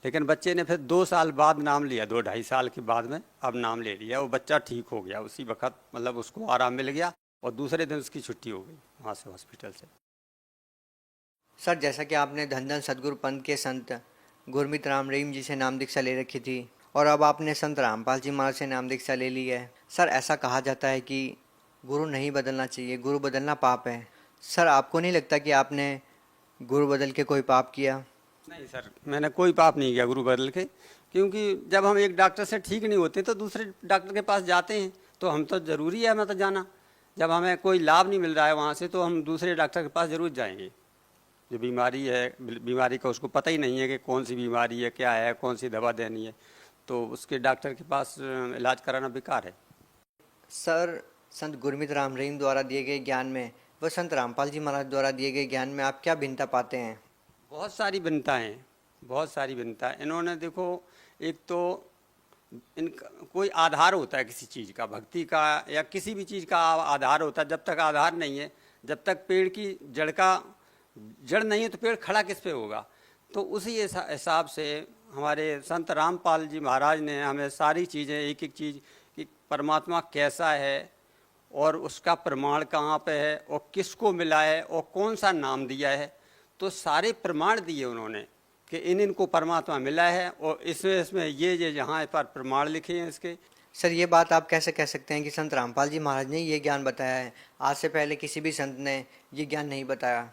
लेकिन बच्चे ने फिर 2 साल बाद नाम लिया, 2-2.5 साल के बाद में अब नाम ले लिया। वो बच्चा ठीक हो गया उसी वक्त, मतलब उसको आराम मिल गया और दूसरे दिन उसकी छुट्टी हो गई वहाँ से हॉस्पिटल से।
सर जैसा कि आपने धन धन सदगुरु पंथ के संत गुरमीत राम रहीम जी से नाम दीक्षा ले रखी थी और अब आपने संत रामपाल जी महाराज से नाम दीक्षा ले ली है। सर ऐसा कहा जाता है कि गुरु नहीं बदलना चाहिए, गुरु बदलना पाप है। सर आपको नहीं लगता कि आपने गुरु बदल के कोई पाप किया?
नहीं सर, मैंने कोई पाप नहीं किया गुरु बदल के, क्योंकि जब हम एक डॉक्टर से ठीक नहीं होते तो दूसरे डॉक्टर के पास जाते हैं। तो हम तो ज़रूरी है हमें तो जाना। जब हमें कोई लाभ नहीं मिल रहा है वहाँ से तो हम दूसरे डॉक्टर के पास ज़रूर जाएंगे। जो बीमारी है, बीमारी का उसको पता ही नहीं है कि कौन सी बीमारी है, क्या है, कौन सी दवा देनी है, तो उसके डॉक्टर के पास इलाज कराना बेकार है।
सर संत गुरमीत राम रहीम द्वारा दिए गए ज्ञान में व संत रामपाल जी महाराज द्वारा दिए गए ज्ञान में आप क्या भिन्नता पाते हैं?
बहुत सारी भिन्नताएँ हैं, बहुत सारी भिन्नता। इन्होंने देखो, एक तो इनका कोई आधार होता है किसी चीज़ का, भक्ति का या किसी भी चीज़ का आधार होता है। जब तक आधार नहीं है, जब तक पेड़ की जड़ नहीं है तो पेड़ खड़ा किस पे होगा। तो उसी हिसाब से हमारे संत रामपाल जी महाराज ने हमें सारी चीज़ें, एक एक चीज़ कि परमात्मा कैसा है और उसका प्रमाण कहाँ पे है और किसको मिला है और कौन सा नाम दिया है, तो सारे प्रमाण दिए उन्होंने कि इनको परमात्मा मिला है और इसमें ये यहाँ पर प्रमाण लिखे हैं इसके।
सर ये बात आप कैसे कह सकते हैं कि संत रामपाल जी महाराज ने ये ज्ञान बताया है, आज से पहले किसी भी संत ने ये ज्ञान नहीं बताया?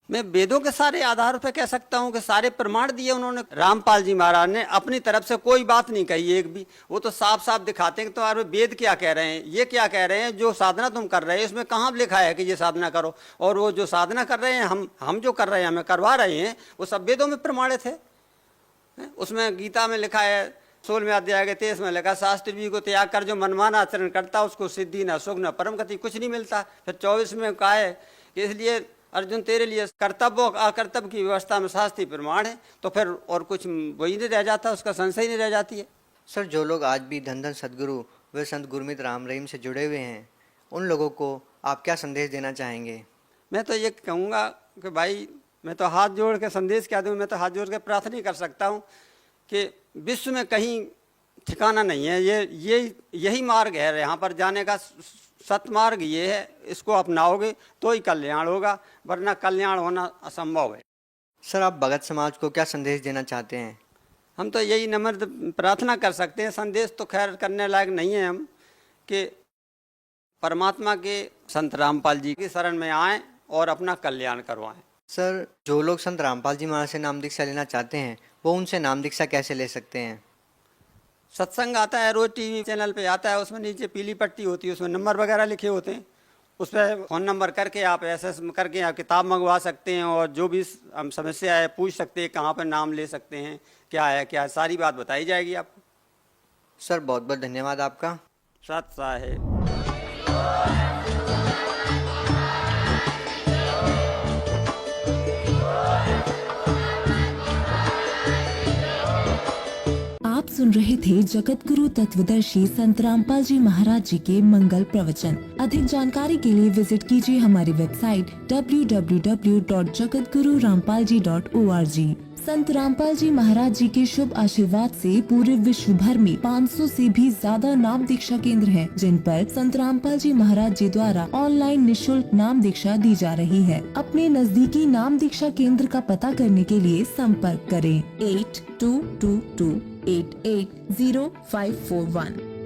मैं वेदों के सारे आधार पर कह सकता हूँ कि सारे प्रमाण दिए उन्होंने। रामपाल जी महाराज ने अपनी तरफ से कोई बात नहीं कही एक भी। वो तो साफ साफ दिखाते हैं कि तुम्हारे वेद क्या कह रहे हैं, ये क्या कह रहे हैं, जो साधना तुम कर रहे हैं इसमें कहाँ लिखा है कि ये साधना करो। और वो जो साधना कर रहे हैं, हम जो कर रहे हैं, हमें करवा रहे हैं, वो सब वेदों में प्रमाणित है। उसमें गीता में लिखा है 16वें अध्याय के 23 में लिखा, शास्त्र भी को त्याग कर जो मनमाना आचरण करता उसको सिद्धि न सुख न परम गति कुछ नहीं मिलता। फिर 24 में कहा है कि इसलिए अर्जुन तेरे लिए कर्तव्य और अकर्तव्य की व्यवस्था में शास्त्रीय प्रमाण है। तो फिर और कुछ वही नहीं रह जाता, उसका संशय नहीं रह जाती है।
सर जो लोग आज भी धन धन सदगुरु व संत गुरमीत राम रहीम से जुड़े हुए हैं, उन लोगों को आप क्या संदेश देना चाहेंगे?
मैं तो ये कहूँगा कि भाई, मैं तो हाथ जोड़ के संदेश क्या दूँ, मैं तो हाथ जोड़ के प्रार्थना ही कर सकता हूँ कि विश्व में कहीं ठिकाना नहीं है। यही मार्ग है यहाँ पर जाने का, सतमार्ग ये है। इसको अपनाओगे तो ही कल्याण होगा, वरना कल्याण होना असंभव है।
सर आप भगत समाज को क्या संदेश देना चाहते हैं?
हम तो यही नम्र प्रार्थना कर सकते हैं, संदेश तो खैर करने लायक नहीं है हम, कि परमात्मा के संत रामपाल जी की शरण में आएँ और अपना कल्याण करवाएं।
सर जो लोग संत रामपाल जी महाराज से नाम दीक्षा लेना चाहते हैं, वो उनसे नाम दीक्षा कैसे ले सकते हैं?
सत्संग आता है, रोज टीवी चैनल पे आता है, उसमें नीचे पीली पट्टी होती है, उसमें नंबर वगैरह लिखे होते हैं। उस पर फ़ोन नंबर करके आप एसएस करके आप किताब मंगवा सकते हैं और जो भी हम समस्या है पूछ सकते हैं, कहाँ पर नाम ले सकते हैं, क्या है, सारी बात बताई जाएगी आपको।
सर बहुत बहुत धन्यवाद आपका।
सत साहेब।
आप सुन रहे थे जगत गुरु तत्वदर्शी संत रामपाल जी महाराज जी के मंगल प्रवचन। अधिक जानकारी के लिए विजिट कीजिए हमारी वेबसाइट www.jagatgururampalji.org। संत रामपाल जी महाराज जी के शुभ आशीर्वाद से पूरे विश्व भर में 500 से भी ज्यादा नाम दीक्षा केंद्र हैं, जिन पर संत रामपाल जी महाराज जी द्वारा ऑनलाइन निशुल्क नाम दीक्षा दी जा रही है। अपने नजदीकी नाम दीक्षा केंद्र का पता करने के लिए संपर्क करें 8222880541।